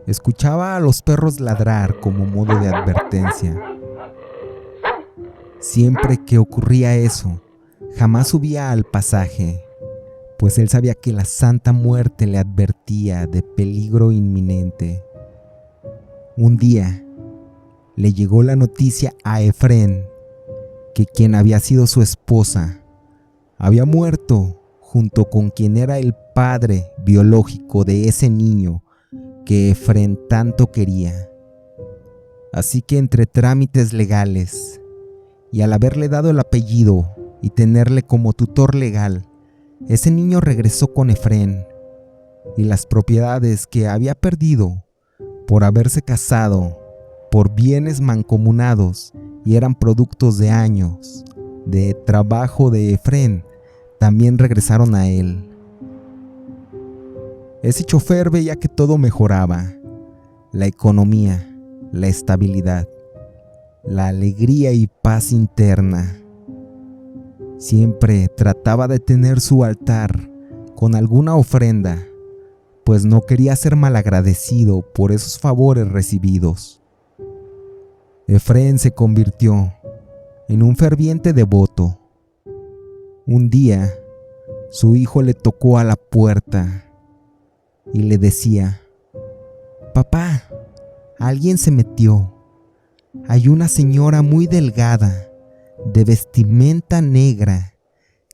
escuchaba a los perros ladrar como modo de advertencia. Siempre que ocurría eso, jamás subía al pasaje, pues él sabía que la Santa Muerte le advertía de peligro inminente. Un día le llegó la noticia a Efrén que quien había sido su esposa había muerto junto con quien era el padre biológico de ese niño que Efrén tanto quería. Así que entre trámites legales y al haberle dado el apellido y tenerle como tutor legal, ese niño regresó con Efrén y las propiedades que había perdido por haberse casado por bienes mancomunados y eran productos de años de trabajo de Efrén, también regresaron a él. Ese chofer veía que todo mejoraba: la economía, la estabilidad, la alegría y paz interna. Siempre trataba de tener su altar con alguna ofrenda, pues no quería ser malagradecido por esos favores recibidos. Efrén se convirtió en un ferviente devoto. Un día, su hijo le tocó a la puerta y le decía: «Papá, alguien se metió. Hay una señora muy delgada, de vestimenta negra,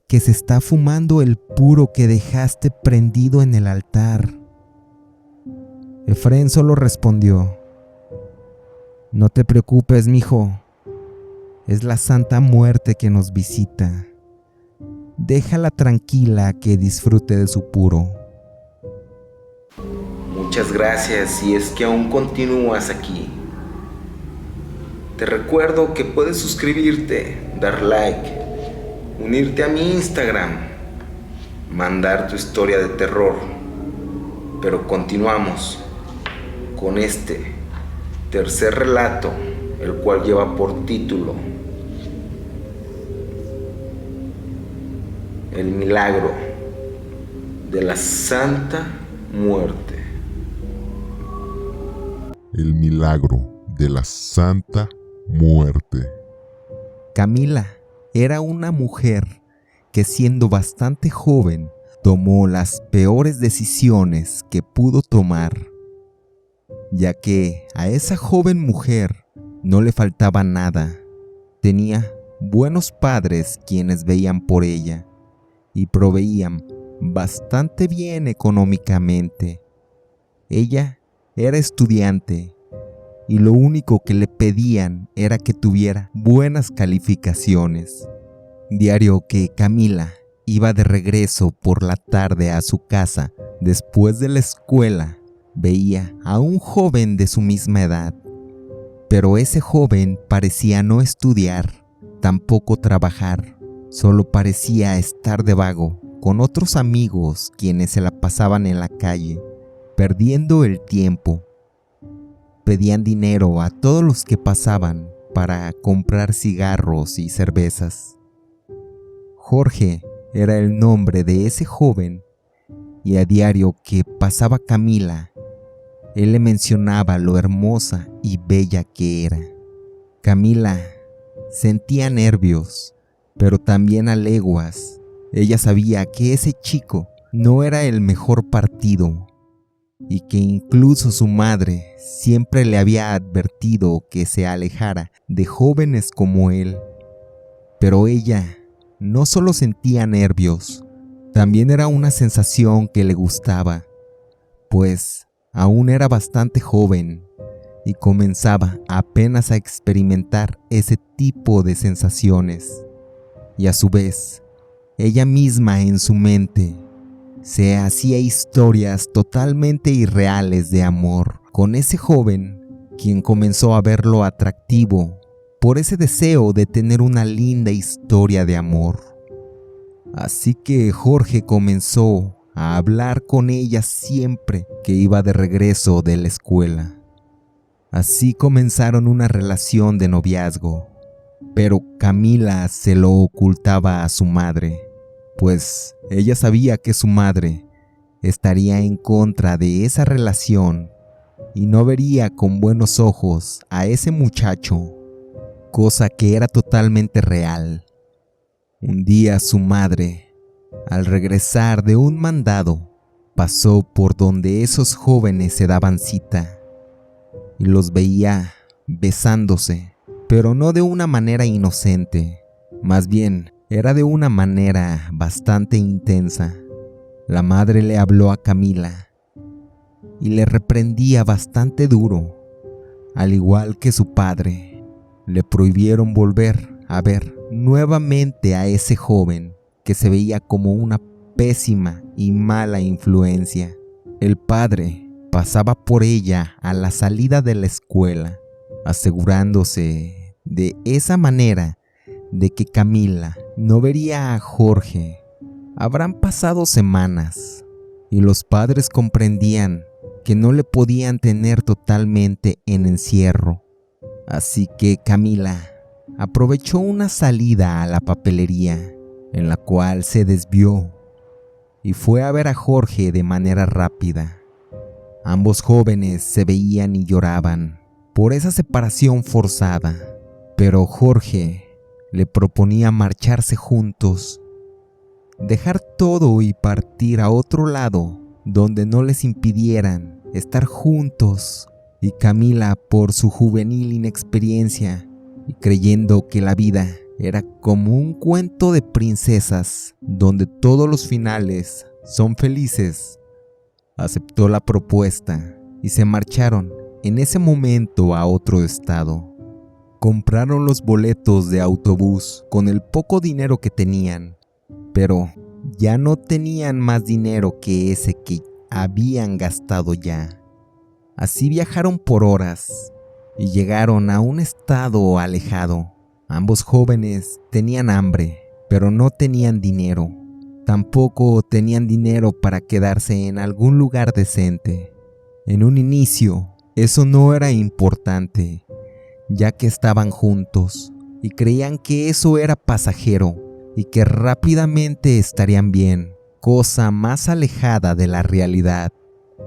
que se está fumando el puro que dejaste prendido en el altar». Efrén solo respondió: «No te preocupes, mijo. Es la Santa Muerte que nos visita. Déjala tranquila que disfrute de su puro». Muchas gracias si es que aún continúas aquí. Te recuerdo que puedes suscribirte, dar like, unirte a mi Instagram, mandar tu historia de terror. Pero continuamos con este tercer relato, el cual lleva por título El milagro de la Santa Muerte. el milagro de la Santa Muerte. Camila era una mujer que, siendo bastante joven, tomó las peores decisiones que pudo tomar, ya que a esa joven mujer no le faltaba nada. Tenía buenos padres quienes veían por ella y proveían bastante bien económicamente. Ella era estudiante y lo único que le pedían era que tuviera buenas calificaciones. Diario que Camila iba de regreso por la tarde a su casa después de la escuela, veía a un joven de su misma edad, pero ese joven parecía no estudiar, tampoco trabajar, solo parecía estar de vago con otros amigos quienes se la pasaban en la calle, perdiendo el tiempo. Pedían dinero a todos los que pasaban para comprar cigarros y cervezas. Jorge era el nombre de ese joven y a diario que pasaba Camila, él le mencionaba lo hermosa y bella que era. Camila sentía nervios, pero también a leguas. Ella sabía que ese chico no era el mejor partido y que incluso su madre siempre le había advertido que se alejara de jóvenes como él. Pero ella no solo sentía nervios, también era una sensación que le gustaba, pues aún era bastante joven y comenzaba apenas a experimentar ese tipo de sensaciones. Y a su vez, ella misma en su mente se hacía historias totalmente irreales de amor con ese joven, quien comenzó a verlo atractivo por ese deseo de tener una linda historia de amor. Así que Jorge comenzó a hablar con ella siempre que iba de regreso de la escuela. Así comenzaron una relación de noviazgo, pero Camila se lo ocultaba a su madre, pues ella sabía que su madre estaría en contra de esa relación y no vería con buenos ojos a ese muchacho, cosa que era totalmente real. Un día su madre, al regresar de un mandado, pasó por donde esos jóvenes se daban cita y los veía besándose, pero no de una manera inocente, más bien era de una manera bastante intensa. La madre le habló a Camila y le reprendía bastante duro, al igual que su padre. Le prohibieron volver a ver nuevamente a ese joven que se veía como una pésima y mala influencia. El padre pasaba por ella a la salida de la escuela, asegurándose de esa manera de que Camila no vería a Jorge. Habrán pasado semanas y los padres comprendían que no le podían tener totalmente en encierro. Así que Camila aprovechó una salida a la papelería, en la cual se desvió y fue a ver a Jorge de manera rápida. Ambos jóvenes se veían y lloraban por esa separación forzada, pero Jorge le proponía marcharse juntos, dejar todo y partir a otro lado donde no les impidieran estar juntos. Y Camila, por su juvenil inexperiencia y creyendo que la vida era como un cuento de princesas donde todos los finales son felices, aceptó la propuesta y se marcharon en ese momento a otro estado. Compraron los boletos de autobús con el poco dinero que tenían, pero ya no tenían más dinero que ese que habían gastado ya. Así viajaron por horas y llegaron a un estado alejado. Ambos jóvenes tenían hambre, pero no tenían dinero. Tampoco tenían dinero para quedarse en algún lugar decente. En un inicio, eso no era importante, ya que estaban juntos y creían que eso era pasajero y que rápidamente estarían bien, cosa más alejada de la realidad,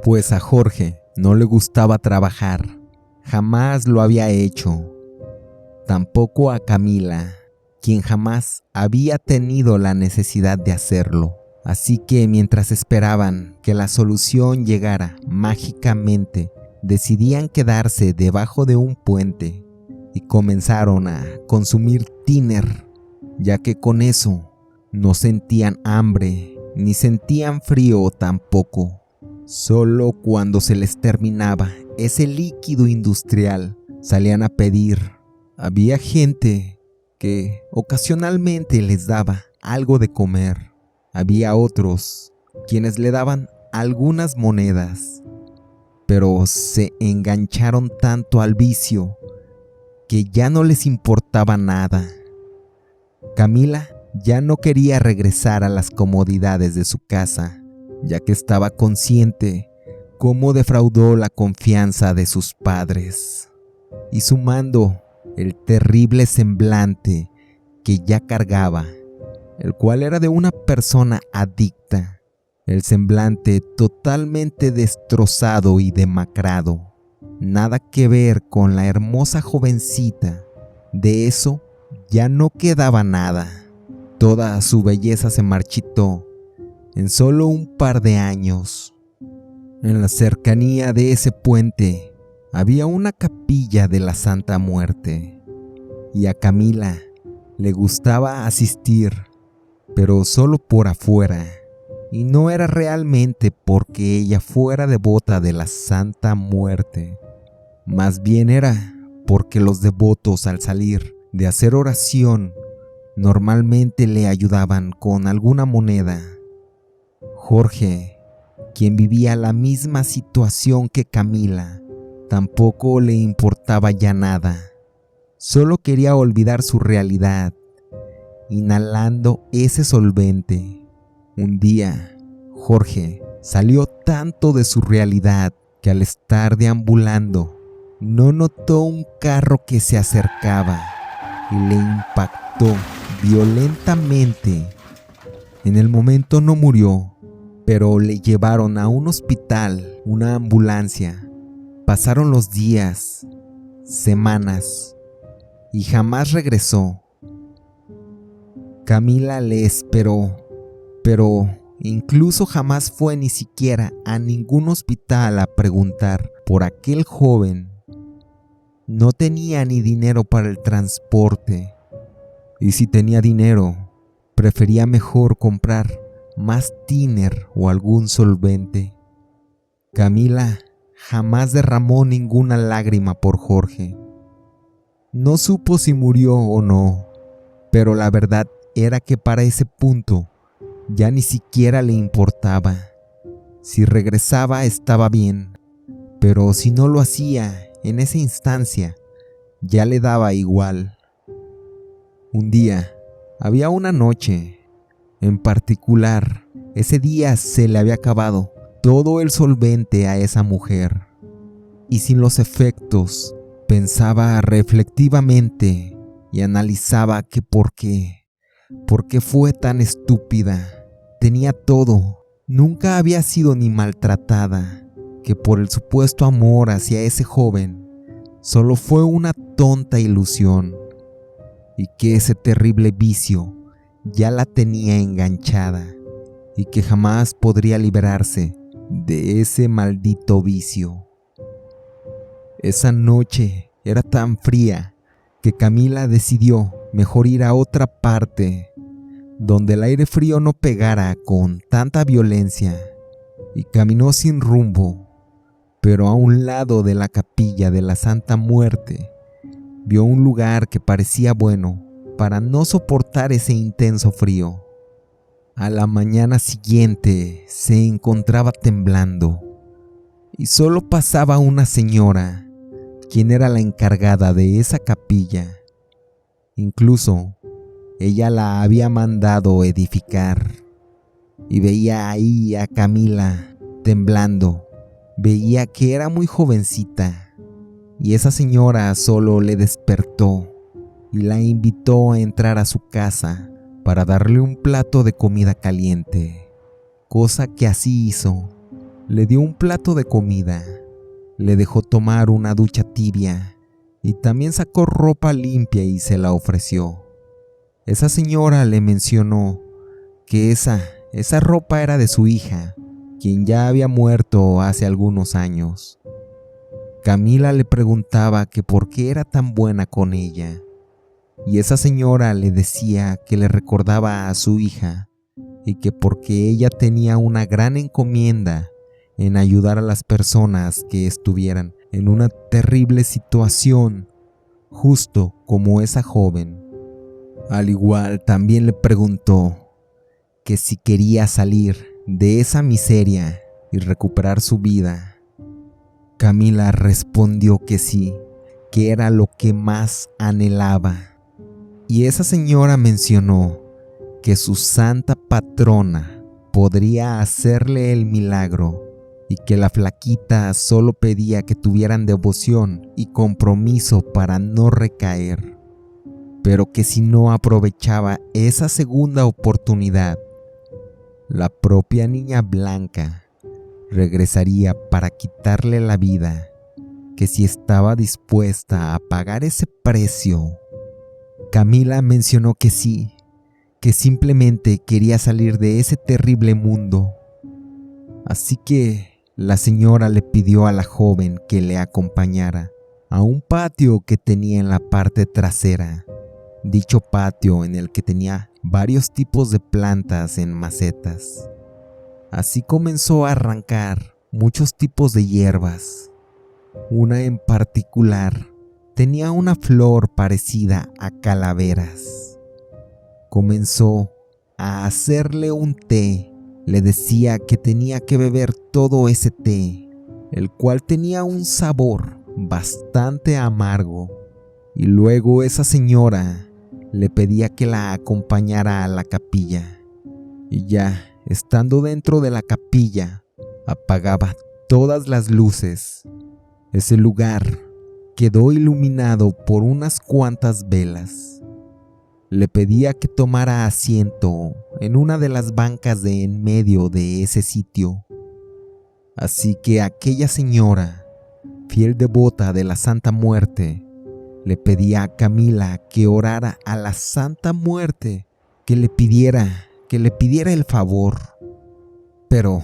pues a Jorge no le gustaba trabajar jamás lo había hecho. Tampoco a Camila, quien jamás había tenido la necesidad de hacerlo. Así que mientras esperaban que la solución llegara mágicamente, decidían quedarse debajo de un puente y comenzaron a consumir tiner, ya que con eso no sentían hambre ni sentían frío tampoco. Solo cuando se les terminaba ese líquido industrial salían a pedir. Había gente que ocasionalmente les daba algo de comer. Había otros quienes le daban algunas monedas, pero se engancharon tanto al vicio que ya no les importaba nada. Camila ya no quería regresar a las comodidades de su casa, ya que estaba consciente cómo defraudó la confianza de sus padres, y sumando el terrible semblante que ya cargaba, el cual era de una persona adicta, el semblante totalmente destrozado y demacrado, nada que ver con la hermosa jovencita. De eso ya no quedaba nada. Toda su belleza se marchitó en solo un par de años. En la cercanía de ese puente había una capilla de la Santa Muerte, y a Camila le gustaba asistir, pero solo por afuera, y no era realmente porque ella fuera devota de la Santa Muerte, más bien era porque los devotos, al salir de hacer oración, normalmente le ayudaban con alguna moneda. Jorge, quien vivía la misma situación que Camila, tampoco le importaba ya nada. Solo quería olvidar su realidad, inhalando ese solvente. Un día, Jorge salió tanto de su realidad que al estar deambulando, no notó un carro que se acercaba y le impactó violentamente. En el momento no murió, pero le llevaron a un hospital, una ambulancia. Pasaron los días, semanas, y jamás regresó. Camila le esperó, pero incluso jamás fue ni siquiera a ningún hospital a preguntar por aquel joven. No tenía ni dinero para el transporte, y si tenía dinero, prefería mejor comprar más tiner o algún solvente. Camila jamás derramó ninguna lágrima por Jorge. No supo si murió o no, pero la verdad era que para ese punto ya ni siquiera le importaba. Si regresaba estaba bien, pero si no lo hacía en esa instancia, ya le daba igual. Un día, había una noche en particular, ese día se le había acabado todo el solvente a esa mujer, y sin los efectos, pensaba reflectivamente y analizaba que por qué fue tan estúpida. Tenía todo, nunca había sido ni maltratada, que por el supuesto amor hacia ese joven, solo fue una tonta ilusión, y que ese terrible vicio ya la tenía enganchada, y que jamás podría liberarse de ese maldito vicio. Esa noche era tan fría que Camila decidió mejor ir a otra parte, donde el aire frío no pegara con tanta violencia, y caminó sin rumbo, pero a un lado de la capilla de la Santa Muerte, vio un lugar que parecía bueno para no soportar ese intenso frío. A la mañana siguiente se encontraba temblando, y solo pasaba una señora, quien era la encargada de esa capilla. Incluso ella la había mandado edificar, y veía ahí a Camila temblando. Veía que era muy jovencita, y esa señora solo le despertó y la invitó a entrar a su casa para darle un plato de comida caliente, cosa que así hizo. Le dio un plato de comida, le dejó tomar una ducha tibia y también sacó ropa limpia y se la ofreció. Esa señora le mencionó que esa ropa era de su hija, quien ya había muerto hace algunos años. Camila le preguntaba que por qué era tan buena con ella, y esa señora le decía que le recordaba a su hija y que porque ella tenía una gran encomienda en ayudar a las personas que estuvieran en una terrible situación, justo como esa joven. Al igual, también le preguntó que si quería salir de esa miseria y recuperar su vida. Camila respondió que sí, que era lo que más anhelaba. Y esa señora mencionó que su santa patrona podría hacerle el milagro y que la flaquita solo pedía que tuvieran devoción y compromiso para no recaer, pero que si no aprovechaba esa segunda oportunidad, la propia niña blanca regresaría para quitarle la vida, que si estaba dispuesta a pagar ese precio. Camila mencionó que sí, que simplemente quería salir de ese terrible mundo. Así que la señora le pidió a la joven que le acompañara a un patio que tenía en la parte trasera. Dicho patio en el que tenía varios tipos de plantas en macetas. Así comenzó a arrancar muchos tipos de hierbas. Una en particular tenía una flor parecida a calaveras. Comenzó a hacerle un té. Le decía que tenía que beber todo ese té, el cual tenía un sabor bastante amargo. Y luego esa señora le pedía que la acompañara a la capilla. Y ya, estando dentro de la capilla, apagaba todas las luces. Ese lugar quedó iluminado por unas cuantas velas. Le pedía que tomara asiento en una de las bancas de en medio de ese sitio. Así que aquella señora, fiel devota de la Santa Muerte, le pedía a Camila que orara a la Santa Muerte, que le pidiera el favor, pero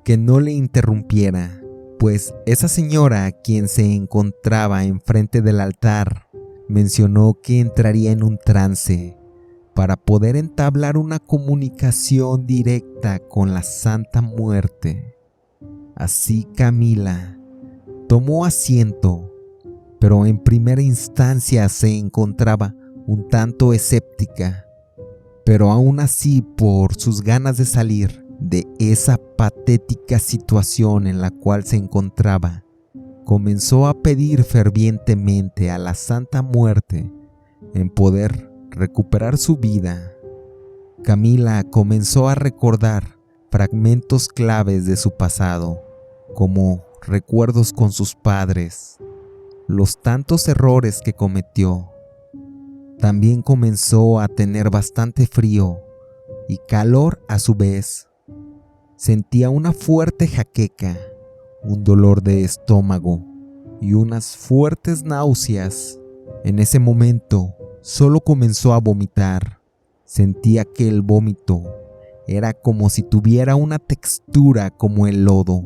que no le interrumpiera, pues esa señora, quien se encontraba enfrente del altar, mencionó que entraría en un trance para poder entablar una comunicación directa con la Santa Muerte. Así Camila tomó asiento, pero en primera instancia se encontraba un tanto escéptica, pero aún así, por sus ganas de salir de esa patética situación en la cual se encontraba, comenzó a pedir fervientemente a la Santa Muerte en poder recuperar su vida. Camila comenzó a recordar fragmentos claves de su pasado, como recuerdos con sus padres, los tantos errores que cometió. También comenzó a tener bastante frío y calor a su vez. Sentía una fuerte jaqueca, un dolor de estómago y unas fuertes náuseas. En ese momento, solo comenzó a vomitar. Sentía que el vómito era como si tuviera una textura como el lodo.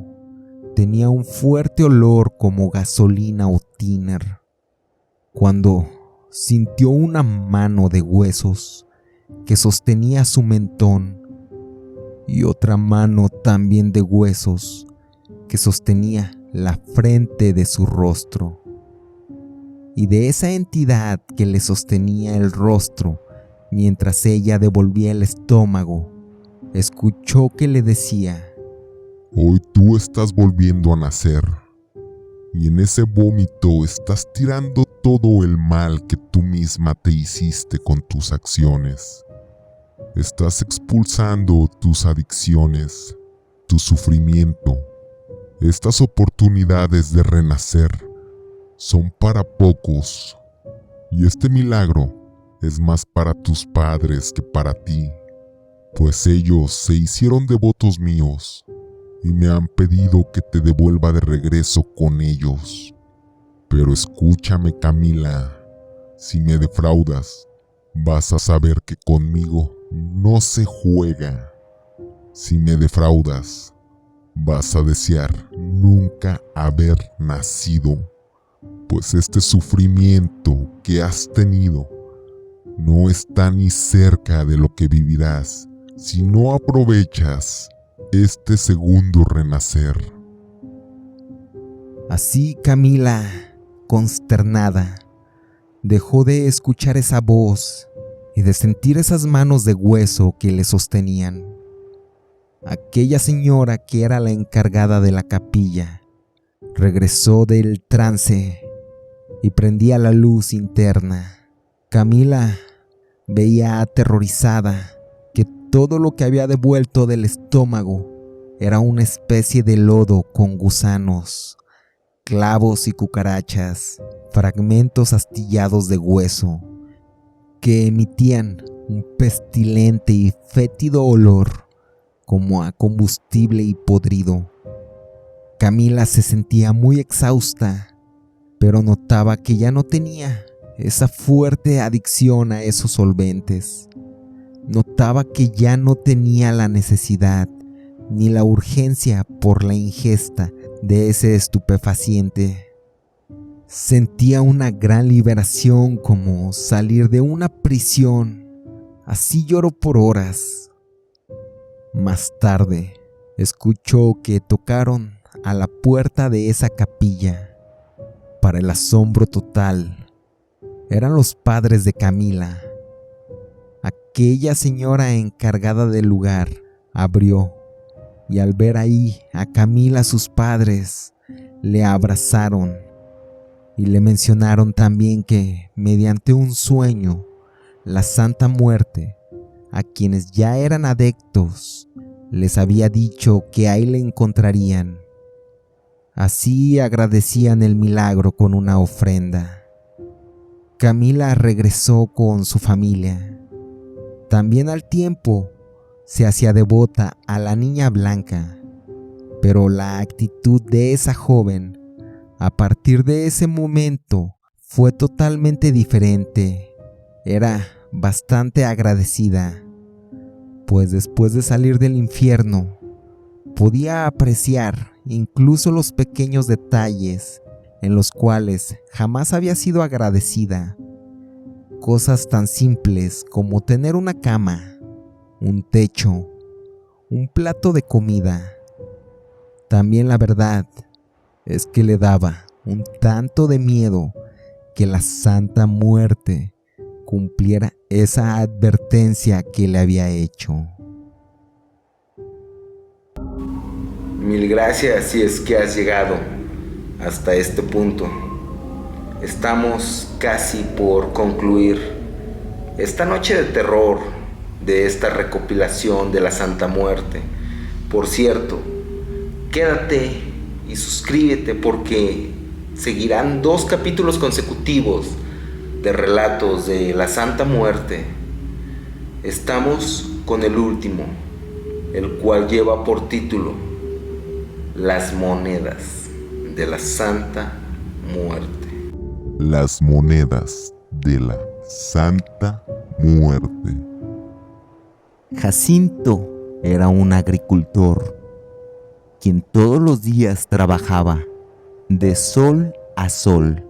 Tenía un fuerte olor como gasolina o tiner. Cuando sintió una mano de huesos que sostenía su mentón y otra mano también de huesos que sostenía la frente de su rostro. Y de esa entidad que le sostenía el rostro mientras ella devolvía el estómago, escuchó que le decía: Hoy tú estás volviendo a nacer, y en ese vómito estás tirando todo el mal que tú misma te hiciste con tus acciones. Estás expulsando tus adicciones, tu sufrimiento. Estas oportunidades de renacer son para pocos, y este milagro es más para tus padres que para ti, pues ellos se hicieron devotos míos y me han pedido que te devuelva de regreso con ellos. Pero escúchame, Camila, si me defraudas, vas a saber que conmigo no se juega. Si me defraudas, vas a desear nunca haber nacido, pues este sufrimiento que has tenido no está ni cerca de lo que vivirás si no aprovechas este segundo renacer. Así Camila, consternada, dejó de escuchar esa voz y de sentir esas manos de hueso que le sostenían. Aquella señora que era la encargada de la capilla regresó del trance y prendía la luz interna. Camila veía aterrorizada que todo lo que había devuelto del estómago era una especie de lodo con gusanos, clavos y cucarachas, fragmentos astillados de hueso, que emitían un pestilente y fétido olor como a combustible y podrido. Camila se sentía muy exhausta, pero notaba que ya no tenía esa fuerte adicción a esos solventes. Notaba que ya no tenía la necesidad ni la urgencia por la ingesta de ese estupefaciente. Sentía una gran liberación, como salir de una prisión. Así lloró por horas. Más tarde, escuchó que tocaron a la puerta de esa capilla. Para el asombro total, eran los padres de Camila. Aquella señora encargada del lugar abrió, y al ver ahí a Camila, sus padres le abrazaron y le mencionaron también que, mediante un sueño, la Santa Muerte, a quienes ya eran adeptos, les había dicho que ahí le encontrarían. Así agradecían el milagro con una ofrenda. Camila regresó con su familia. También al tiempo se hacía devota a la niña blanca, pero la actitud de esa joven a partir de ese momento fue totalmente diferente. Era bastante agradecida, pues después de salir del infierno podía apreciar incluso los pequeños detalles en los cuales jamás había sido agradecida. Cosas tan simples como tener una cama, un techo, un plato de comida. También la verdad es que le daba un tanto de miedo que la Santa Muerte cumpliera esa advertencia que le había hecho. Mil gracias si es que has llegado hasta este punto. Estamos casi por concluir esta noche de terror de esta recopilación de la Santa Muerte. Por cierto, quédate y suscríbete porque seguirán 2 capítulos consecutivos de relatos de la Santa Muerte. Estamos con el último, el cual lleva por título Las monedas de la Santa Muerte. Las monedas de la Santa Muerte. Jacinto era un agricultor, quien todos los días trabajaba de sol a sol,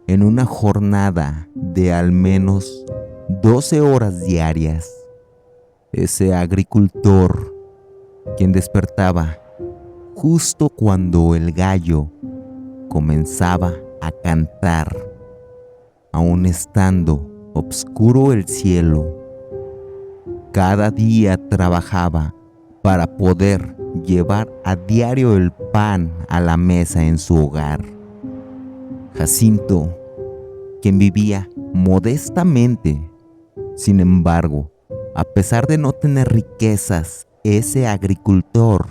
en una jornada de al menos 12 horas diarias. Ese agricultor, quien despertaba justo cuando el gallo comenzaba a cantar, aun estando oscuro el cielo, cada día trabajaba para poder llevar a diario el pan a la mesa en su hogar. Jacinto, quien vivía modestamente, sin embargo, a pesar de no tener riquezas, ese agricultor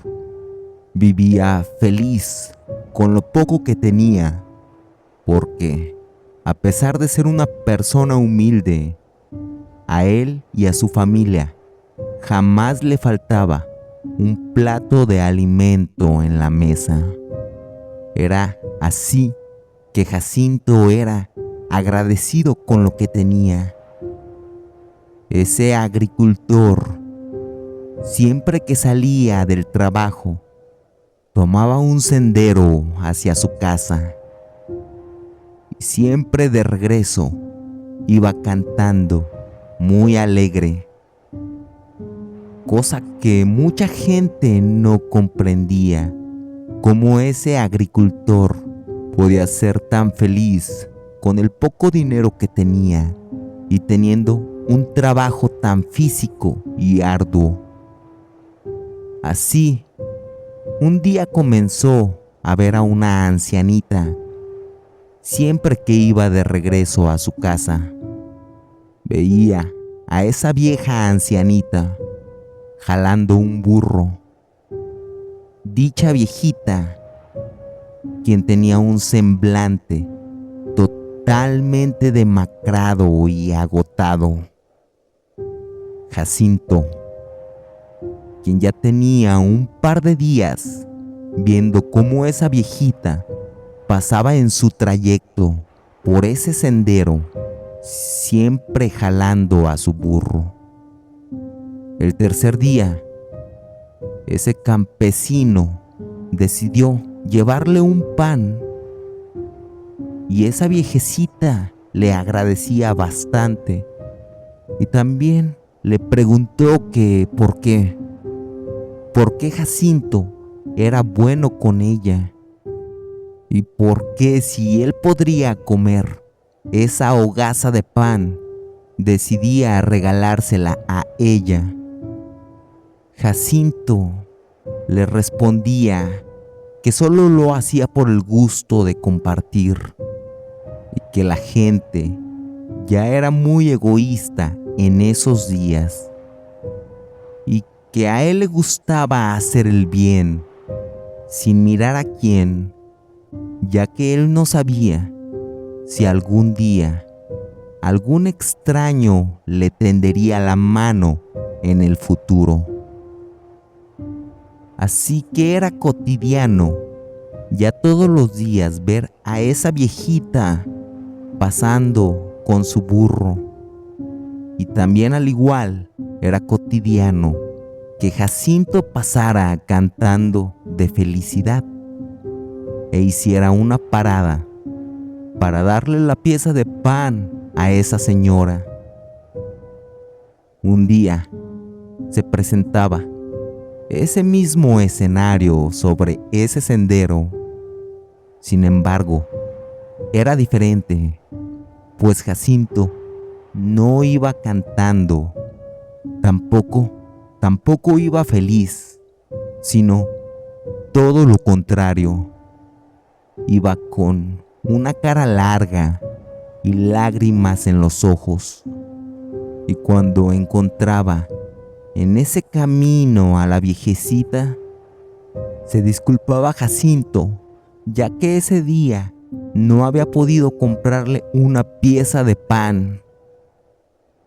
vivía feliz con lo poco que tenía, porque, a pesar de ser una persona humilde, a él y a su familia jamás le faltaba un plato de alimento en la mesa. Era así que Jacinto era agradecido con lo que tenía. Ese agricultor, siempre que salía del trabajo, tomaba un sendero hacia su casa y siempre de regreso iba cantando muy alegre, cosa que mucha gente no comprendía. Cómo ese agricultor podía ser tan feliz con el poco dinero que tenía y teniendo un trabajo tan físico y arduo. Así, un día comenzó a ver a una ancianita siempre que iba de regreso a su casa. Veía a esa vieja ancianita jalando un burro. Dicha viejita, quien tenía un semblante totalmente demacrado y agotado. Jacinto, quien ya tenía un par de días viendo cómo esa viejita pasaba en su trayecto por ese sendero, siempre jalando a su burro. El tercer día, ese campesino decidió llevarle un pan y esa viejecita le agradecía bastante y también le preguntó que por qué Jacinto era bueno con ella y por qué si él podría comer esa hogaza de pan decidía regalársela a ella. Jacinto le respondía que solo lo hacía por el gusto de compartir y que la gente ya era muy egoísta en esos días y que a él le gustaba hacer el bien sin mirar a quién, ya que él no sabía si algún día algún extraño le tendería la mano en el futuro. Así que era cotidiano ya todos los días ver a esa viejita pasando con su burro. Y también al igual era cotidiano que Jacinto pasara cantando de felicidad e hiciera una parada para darle la pieza de pan a esa señora. Un día se presentaba ese mismo escenario sobre ese sendero. Sin embargo, era diferente, pues Jacinto no iba cantando, tampoco iba feliz, sino todo lo contrario. Iba con una cara larga y lágrimas en los ojos. Y cuando encontraba en ese camino a la viejecita, se disculpaba a Jacinto, ya que ese día no había podido comprarle una pieza de pan.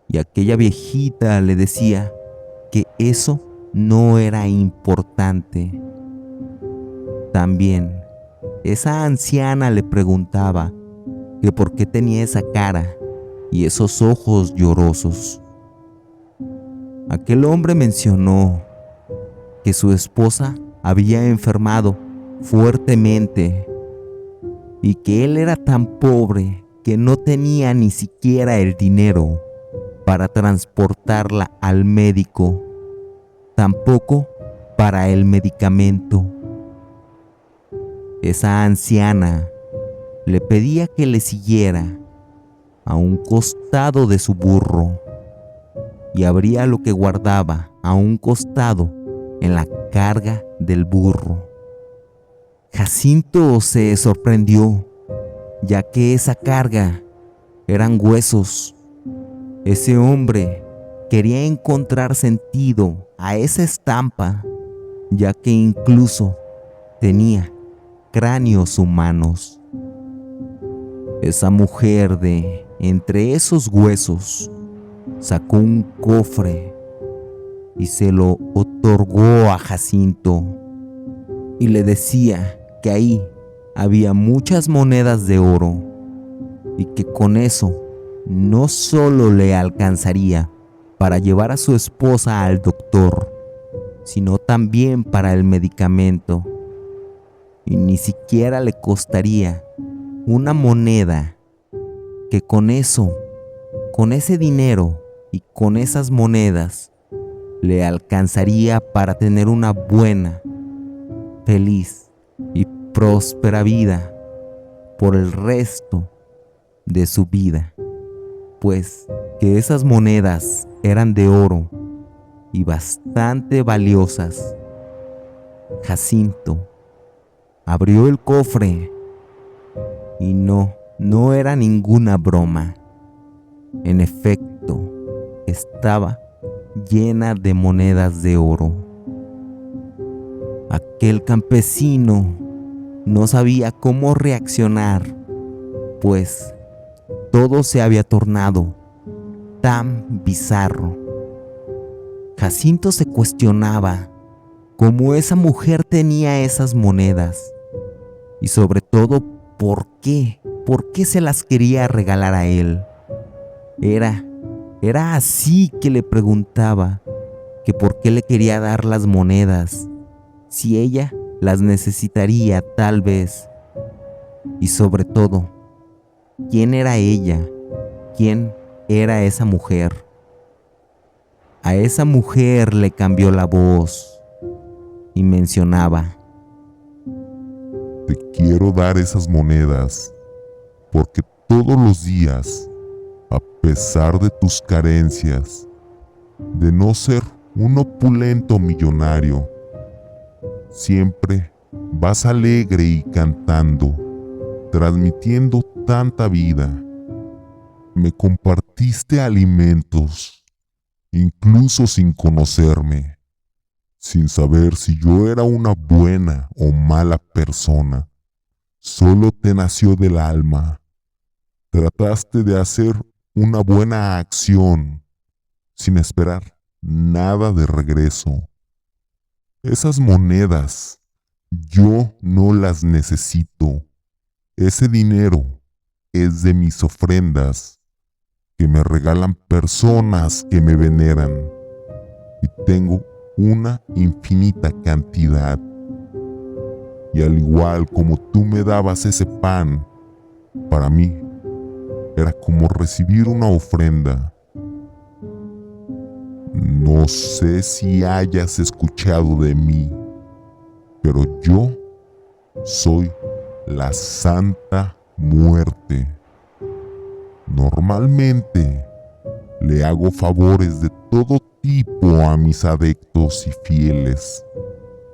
Y aquella viejita le decía que eso no era importante. También esa anciana le preguntaba que por qué tenía esa cara y esos ojos llorosos. Aquel hombre mencionó que su esposa había enfermado fuertemente y que él era tan pobre que no tenía ni siquiera el dinero para transportarla al médico, tampoco para el medicamento. Esa anciana le pedía que le siguiera a un costado de su burro y abría lo que guardaba a un costado en la carga del burro. Jacinto se sorprendió, ya que esa carga eran huesos. Ese hombre quería encontrar sentido a esa estampa, ya que incluso tenía cráneos humanos. Esa mujer de entre esos huesos sacó un cofre y se lo otorgó a Jacinto. Y le decía que ahí había muchas monedas de oro y que con eso no solo le alcanzaría para llevar a su esposa al doctor, sino también para el medicamento. Y ni siquiera le costaría una moneda, que con eso, con ese dinero y con esas monedas, le alcanzaría para tener una buena, feliz y próspera vida por el resto de su vida, pues que esas monedas eran de oro y bastante valiosas. Jacinto abrió el cofre y no era ninguna broma. En efecto, estaba llena de monedas de oro. Aquel campesino no sabía cómo reaccionar, pues todo se había tornado tan bizarro. Jacinto se cuestionaba cómo esa mujer tenía esas monedas y sobre todo por qué se las quería regalar a él. Era así que le preguntaba que por qué le quería dar las monedas, si ella las necesitaría tal vez. Y sobre todo, ¿quién era ella? ¿Quién era esa mujer? A esa mujer le cambió la voz y mencionaba: Te quiero dar esas monedas porque todos los días, a pesar de tus carencias, de no ser un opulento millonario, siempre vas alegre y cantando, transmitiendo tanta vida. Me compartiste alimentos, incluso sin conocerme, sin saber si yo era una buena o mala persona. Solo te nació del alma. Trataste de hacer una buena acción sin esperar nada de regreso. Esas monedas yo no las necesito. Ese dinero es de mis ofrendas que me regalan personas que me veneran, y tengo una infinita cantidad. Y al igual como tú me dabas ese pan, para mí era como recibir una ofrenda. No sé si hayas escuchado de mí, pero yo soy la Santa Muerte. Normalmente le hago favores de todo tipo a mis adeptos y fieles,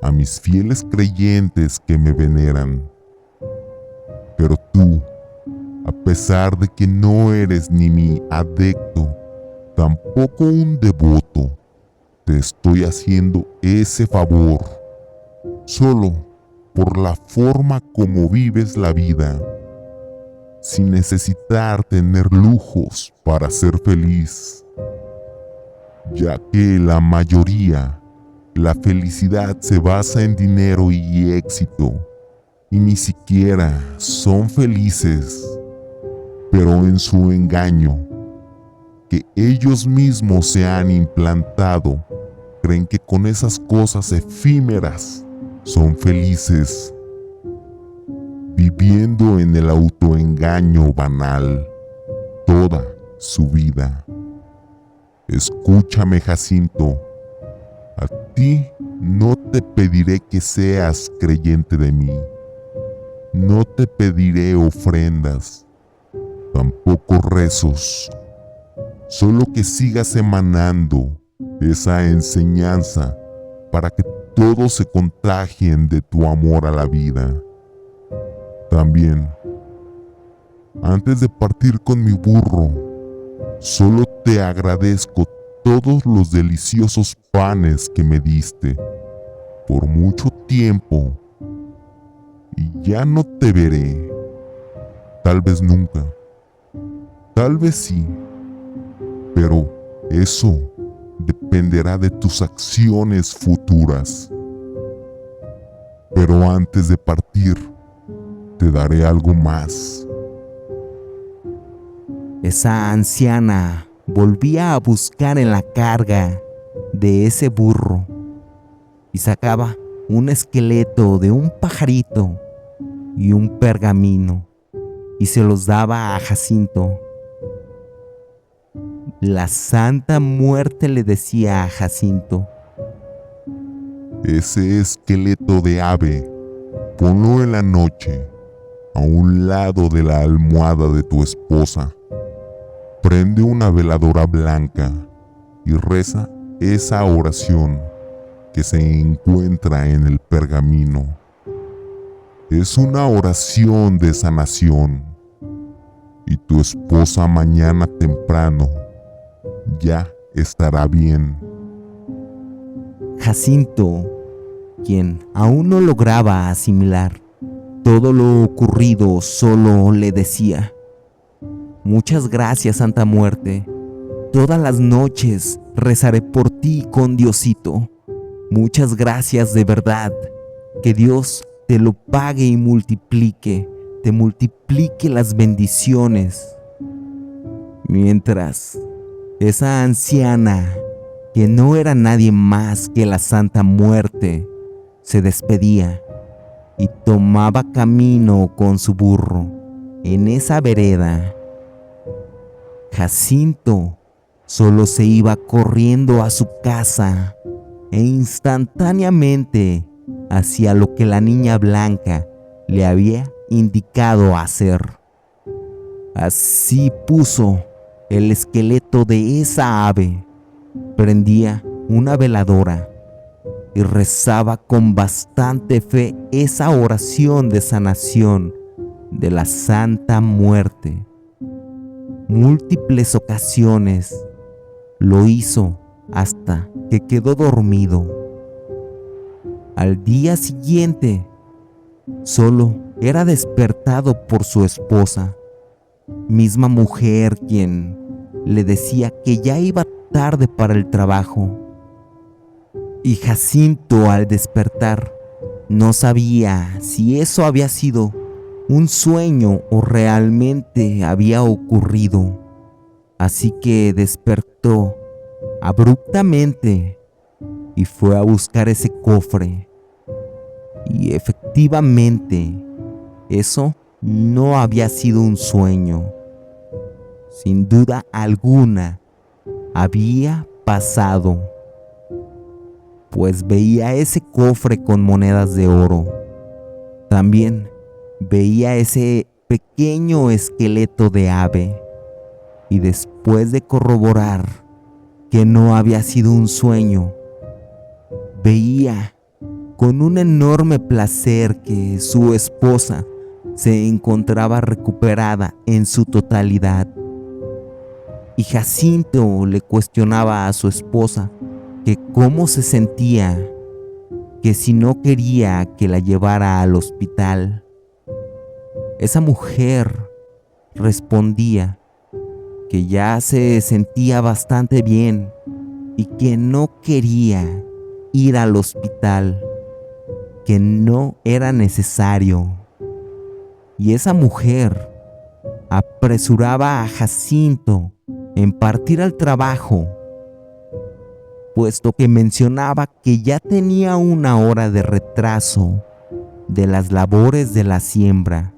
a mis fieles creyentes que me veneran. Pero tú, a pesar de que no eres ni mi adepto, tampoco un devoto, te estoy haciendo ese favor, solo por la forma como vives la vida, sin necesitar tener lujos para ser feliz, ya que la mayoría, la felicidad se basa en dinero y éxito, y ni siquiera son felices, pero en su engaño, que ellos mismos se han implantado, creen que con esas cosas efímeras son felices, viviendo en el autoengaño banal toda su vida. Escúchame, Jacinto, a ti no te pediré que seas creyente de mí, no te pediré ofrendas, tampoco rezos, solo que sigas emanando esa enseñanza para que todos se contagien de tu amor a la vida. También, antes de partir con mi burro, solo te agradezco todos los deliciosos panes que me diste por mucho tiempo, y ya no te veré, tal vez nunca, tal vez sí, pero eso dependerá de tus acciones futuras. Pero antes de partir, te daré algo más. Esa anciana volvía a buscar en la carga de ese burro y sacaba un esqueleto de un pajarito y un pergamino y se los daba a Jacinto. La Santa Muerte le decía a Jacinto: Ese esqueleto de ave, ponlo en la noche a un lado de la almohada de tu esposa. Prende una veladora blanca y reza esa oración que se encuentra en el pergamino. Es una oración de sanación y tu esposa mañana temprano ya estará bien. Jacinto, quien aún no lograba asimilar todo lo ocurrido, solo le decía: muchas gracias, Santa Muerte. Todas las noches rezaré por ti con Diosito. Muchas gracias de verdad. Que Dios te lo pague y te multiplique las bendiciones. Mientras esa anciana, que no era nadie más que la Santa Muerte, se despedía y tomaba camino con su burro en esa vereda, Jacinto solo se iba corriendo a su casa e instantáneamente hacía lo que la niña blanca le había indicado hacer. Así puso el esqueleto de esa ave, prendía una veladora y rezaba con bastante fe esa oración de sanación de la Santa Muerte. Múltiples ocasiones lo hizo hasta que quedó dormido. Al día siguiente, solo era despertado por su esposa, misma mujer quien le decía que ya iba tarde para el trabajo. Y Jacinto, al despertar, no sabía si eso había sido un sueño o realmente había ocurrido. Así que despertó abruptamente y fue a buscar ese cofre. Y efectivamente, eso no había sido un sueño. Sin duda alguna, había pasado, pues veía ese cofre con monedas de oro. También veía ese pequeño esqueleto de ave, y después de corroborar que no había sido un sueño, veía con un enorme placer que su esposa se encontraba recuperada en su totalidad. Y Jacinto le cuestionaba a su esposa que cómo se sentía, que si no quería que la llevara al hospital. Esa mujer respondía que ya se sentía bastante bien y que no quería ir al hospital, que no era necesario. Y esa mujer apresuraba a Jacinto en partir al trabajo, puesto que mencionaba que ya tenía 1 hora de retraso de las labores de la siembra.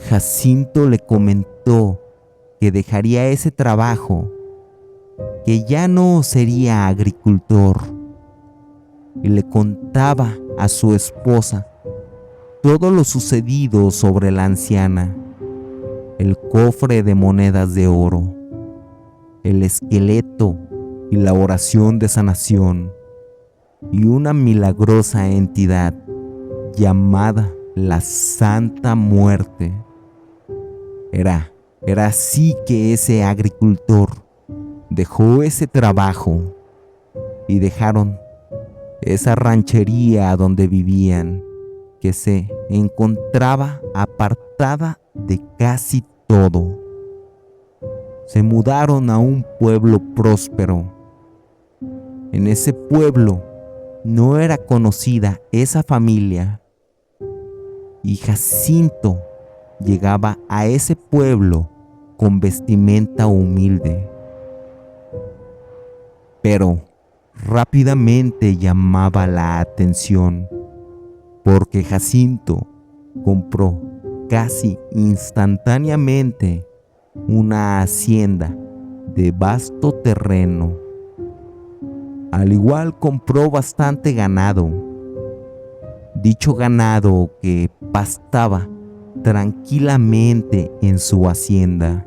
Jacinto le comentó que dejaría ese trabajo, que ya no sería agricultor, y le contaba a su esposa todo lo sucedido sobre la anciana, el cofre de monedas de oro, el esqueleto y la oración de sanación, y una milagrosa entidad llamada la Santa Muerte. Era así que ese agricultor dejó ese trabajo y dejaron esa ranchería donde vivían, que se encontraba apartada de casi todo. se mudaron a un pueblo próspero. En ese pueblo no era conocida esa familia, y Jacinto llegaba a ese pueblo con vestimenta humilde. Pero rápidamente llamaba la atención porque Jacinto compró casi instantáneamente una hacienda de vasto terreno. Al igual compró bastante ganado. Dicho ganado que pastaba tranquilamente en su hacienda.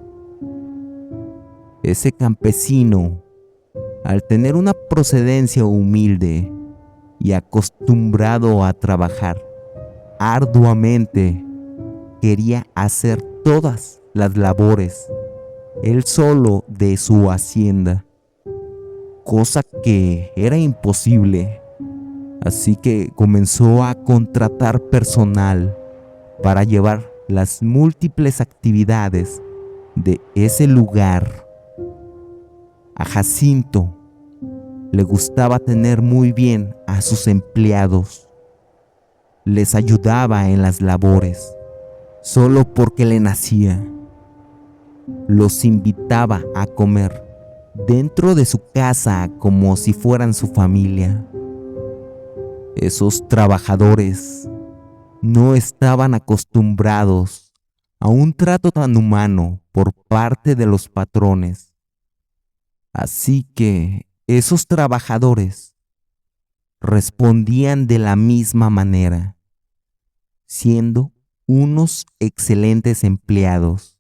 Ese campesino, al tener una procedencia humilde y acostumbrado a trabajar arduamente, quería hacer todas las labores él solo de su hacienda, cosa que era imposible. Así que comenzó a contratar personal para llevar las múltiples actividades de ese lugar. A Jacinto le gustaba tener muy bien a sus empleados. Les ayudaba en las labores, solo porque le nacía. Los invitaba a comer dentro de su casa como si fueran su familia. Esos trabajadores no estaban acostumbrados a un trato tan humano por parte de los patrones. Así que esos trabajadores respondían de la misma manera, siendo unos excelentes empleados.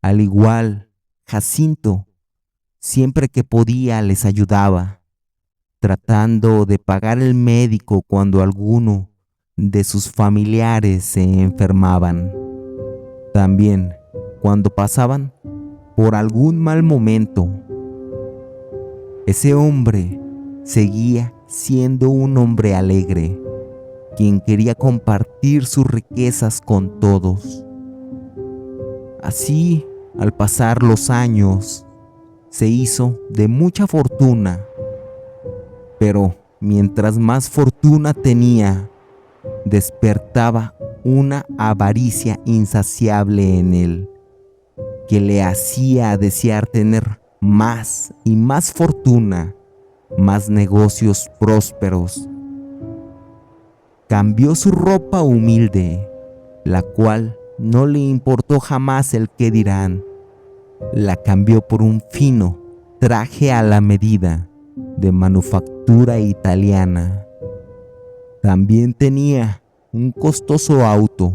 Al igual, Jacinto, siempre que podía les ayudaba, tratando de pagar el médico cuando alguno de sus familiares se enfermaban. También cuando pasaban por algún mal momento. Ese hombre seguía siendo un hombre alegre, quien quería compartir sus riquezas con todos. Así, al pasar los años, se hizo de mucha fortuna, pero mientras más fortuna tenía, despertaba una avaricia insaciable en él, que le hacía desear tener más y más fortuna, más negocios prósperos. Cambió su ropa humilde, la cual no le importó jamás el qué dirán. La cambió por un fino traje a la medida de manufactura italiana. También tenía un costoso auto,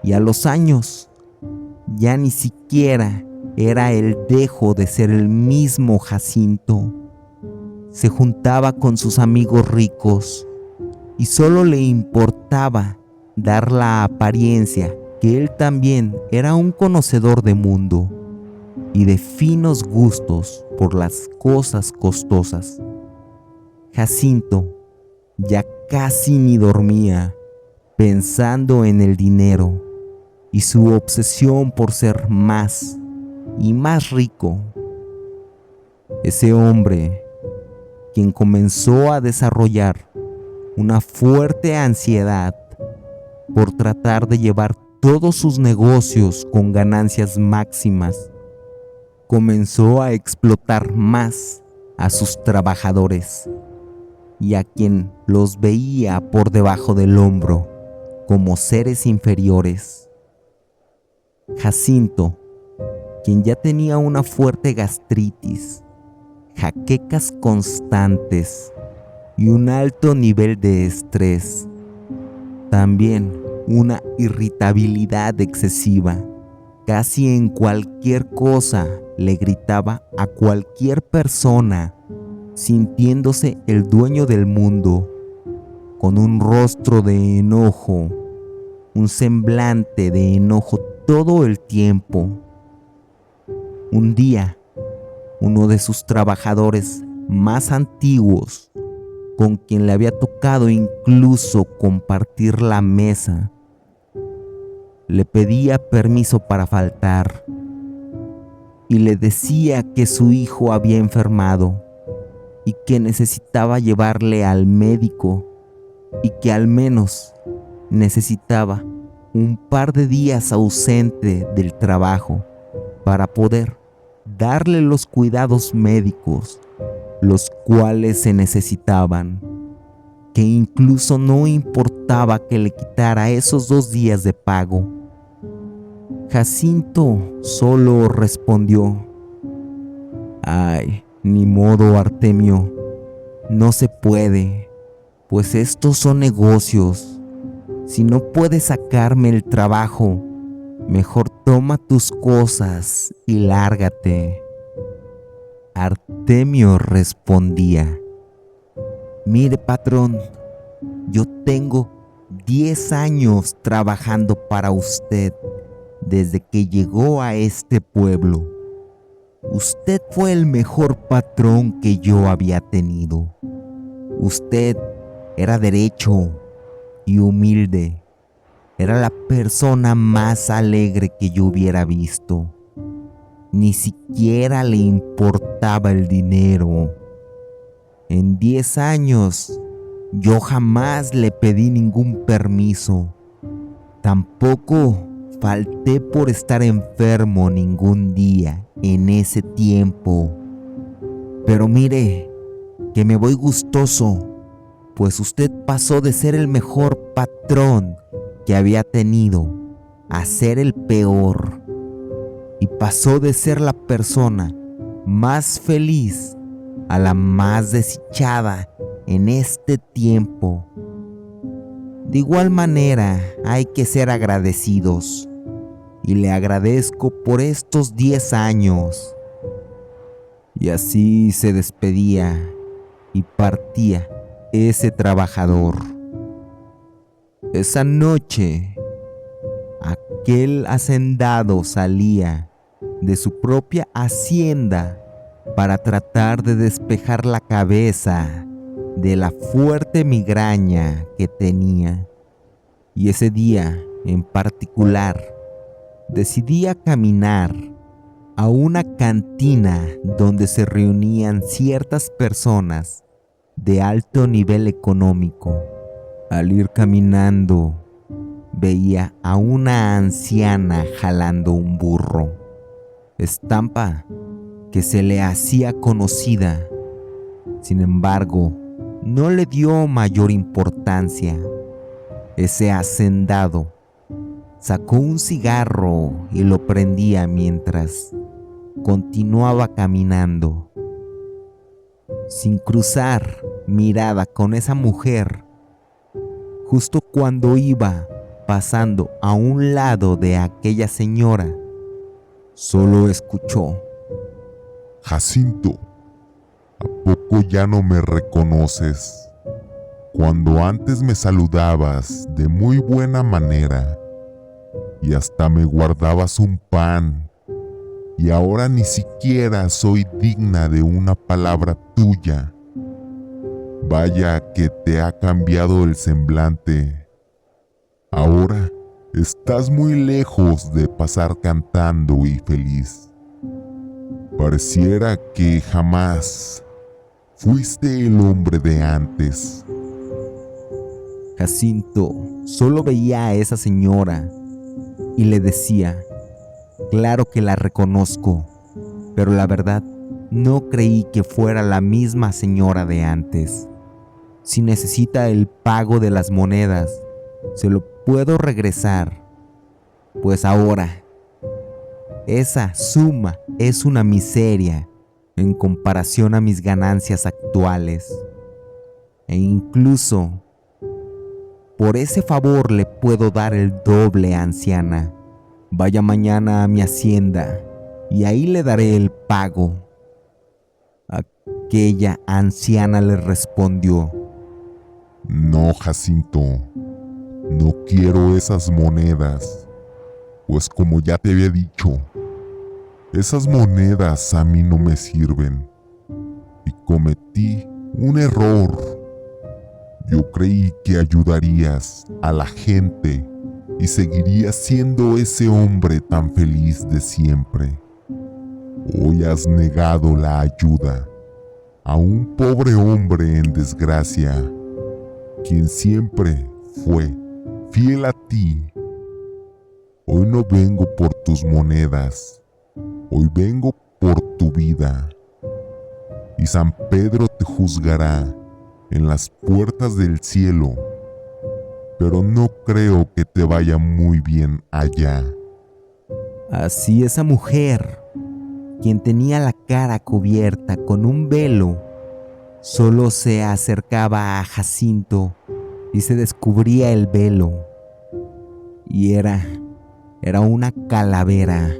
y a los años ya ni siquiera era el dejo de ser el mismo Jacinto. Se juntaba con sus amigos ricos y solo le importaba dar la apariencia que él también era un conocedor de mundo y de finos gustos por las cosas costosas. Jacinto ya casi ni dormía pensando en el dinero y su obsesión por ser más y más rico. Ese hombre, quien comenzó a desarrollar una fuerte ansiedad por tratar de llevar todos sus negocios con ganancias máximas, comenzó a explotar más a sus trabajadores y a quien los veía por debajo del hombro como seres inferiores. Jacinto, quien ya tenía una fuerte gastritis, jaquecas constantes y un alto nivel de estrés, también una irritabilidad excesiva, casi en cualquier cosa le gritaba a cualquier persona, sintiéndose el dueño del mundo, con un rostro de enojo, un semblante de enojo todo el tiempo. Un día, uno de sus trabajadores más antiguos, con quien le había tocado incluso compartir la mesa, le pedía permiso para faltar y le decía que su hijo había enfermado y que necesitaba llevarle al médico y que al menos necesitaba un par de días ausente del trabajo para poder darle los cuidados médicos los cuales se necesitaban, que incluso no importaba que le quitara esos 2 días de pago. Jacinto solo respondió: «Ay, ni modo, Artemio, no se puede, pues estos son negocios. Si no puedes sacarme el trabajo, mejor toma tus cosas y lárgate». Artemio respondía: «Mire, patrón, yo tengo 10 años trabajando para usted desde que llegó a este pueblo. Usted fue el mejor patrón que yo había tenido. Usted era derecho y humilde. Era la persona más alegre que yo hubiera visto. Ni siquiera le importaba el dinero. En 10 años, yo jamás le pedí ningún permiso. Tampoco falté por estar enfermo ningún día en ese tiempo. Pero mire, que me voy gustoso, pues usted pasó de ser el mejor patrón que había tenido a ser el peor. Y pasó de ser la persona más feliz a la más desdichada en este tiempo. De igual manera, hay que ser agradecidos. Y le agradezco por estos 10 años. Y así se despedía y partía ese trabajador. Esa noche, aquel hacendado salía de su propia hacienda para tratar de despejar la cabeza de la fuerte migraña que tenía. Y ese día en particular decidía caminar a una cantina donde se reunían ciertas personas de alto nivel económico. Al ir caminando, veía a una anciana jalando un burro, estampa que se le hacía conocida. Sin embargo, no le dio mayor importancia. Ese hacendado sacó un cigarro y lo prendía mientras continuaba caminando. Sin cruzar mirada con esa mujer, justo cuando iba pasando a un lado de aquella señora, solo escuchó: Jacinto, ¿a poco ya no me reconoces? Cuando antes me saludabas de muy buena manera y hasta me guardabas un pan, y ahora ni siquiera soy digna de una palabra tuya. Vaya que te ha cambiado el semblante. Ahora estás muy lejos de pasar cantando y feliz. Pareciera que jamás fuiste el hombre de antes. Jacinto solo veía a esa señora y le decía: claro que la reconozco, pero la verdad no creí que fuera la misma señora de antes. Si necesita el pago de las monedas, se lo puedo regresar, pues ahora esa suma es una miseria en comparación a mis ganancias actuales. E incluso por ese favor le puedo dar el doble, anciana. Vaya mañana a mi hacienda y ahí le daré el pago. Aquella anciana le respondió: No, Jacinto, no quiero esas monedas, pues como ya te había dicho, esas monedas a mí no me sirven y cometí un error. Yo creí que ayudarías a la gente y seguirías siendo ese hombre tan feliz de siempre. Hoy has negado la ayuda a un pobre hombre en desgracia, quien siempre fue fiel a ti. Hoy no vengo por tus monedas, hoy vengo por tu vida. Y San Pedro te juzgará en las puertas del cielo, pero no creo que te vaya muy bien allá. Así esa mujer, quien tenía la cara cubierta con un velo, solo se acercaba a Jacinto y se descubría el velo. Y era una calavera.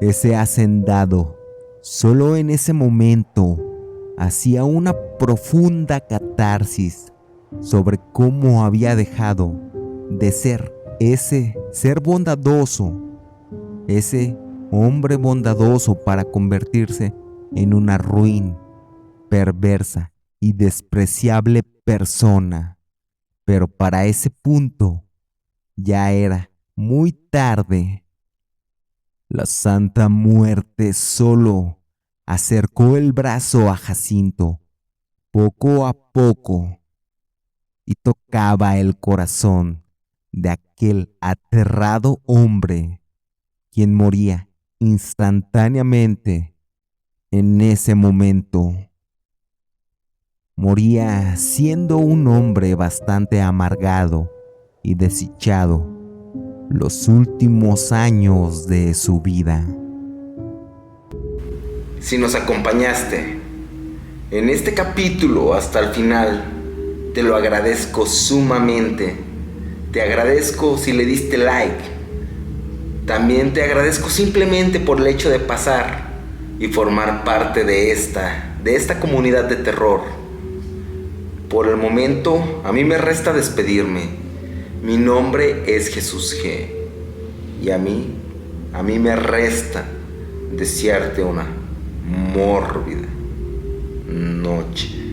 Ese hacendado, solo en ese momento, hacía una profunda catarsis sobre cómo había dejado de ser ese ser bondadoso, ese hombre bondadoso, para convertirse en una ruin, perversa y despreciable persona. Pero para ese punto ya era muy tarde. La Santa Muerte solo acercó el brazo a Jacinto poco a poco y tocaba el corazón de aquel aterrado hombre, quien moría instantáneamente en ese momento. Moría siendo un hombre bastante amargado y desdichado los últimos años de su vida. Si nos acompañaste en este capítulo hasta el final, te lo agradezco sumamente. Te agradezco si le diste like. También te agradezco simplemente por el hecho de pasar y formar parte de esta comunidad de terror. Por el momento, a mí me resta despedirme. Mi nombre es Jesús G. Y a mí me resta desearte una mórbida noche.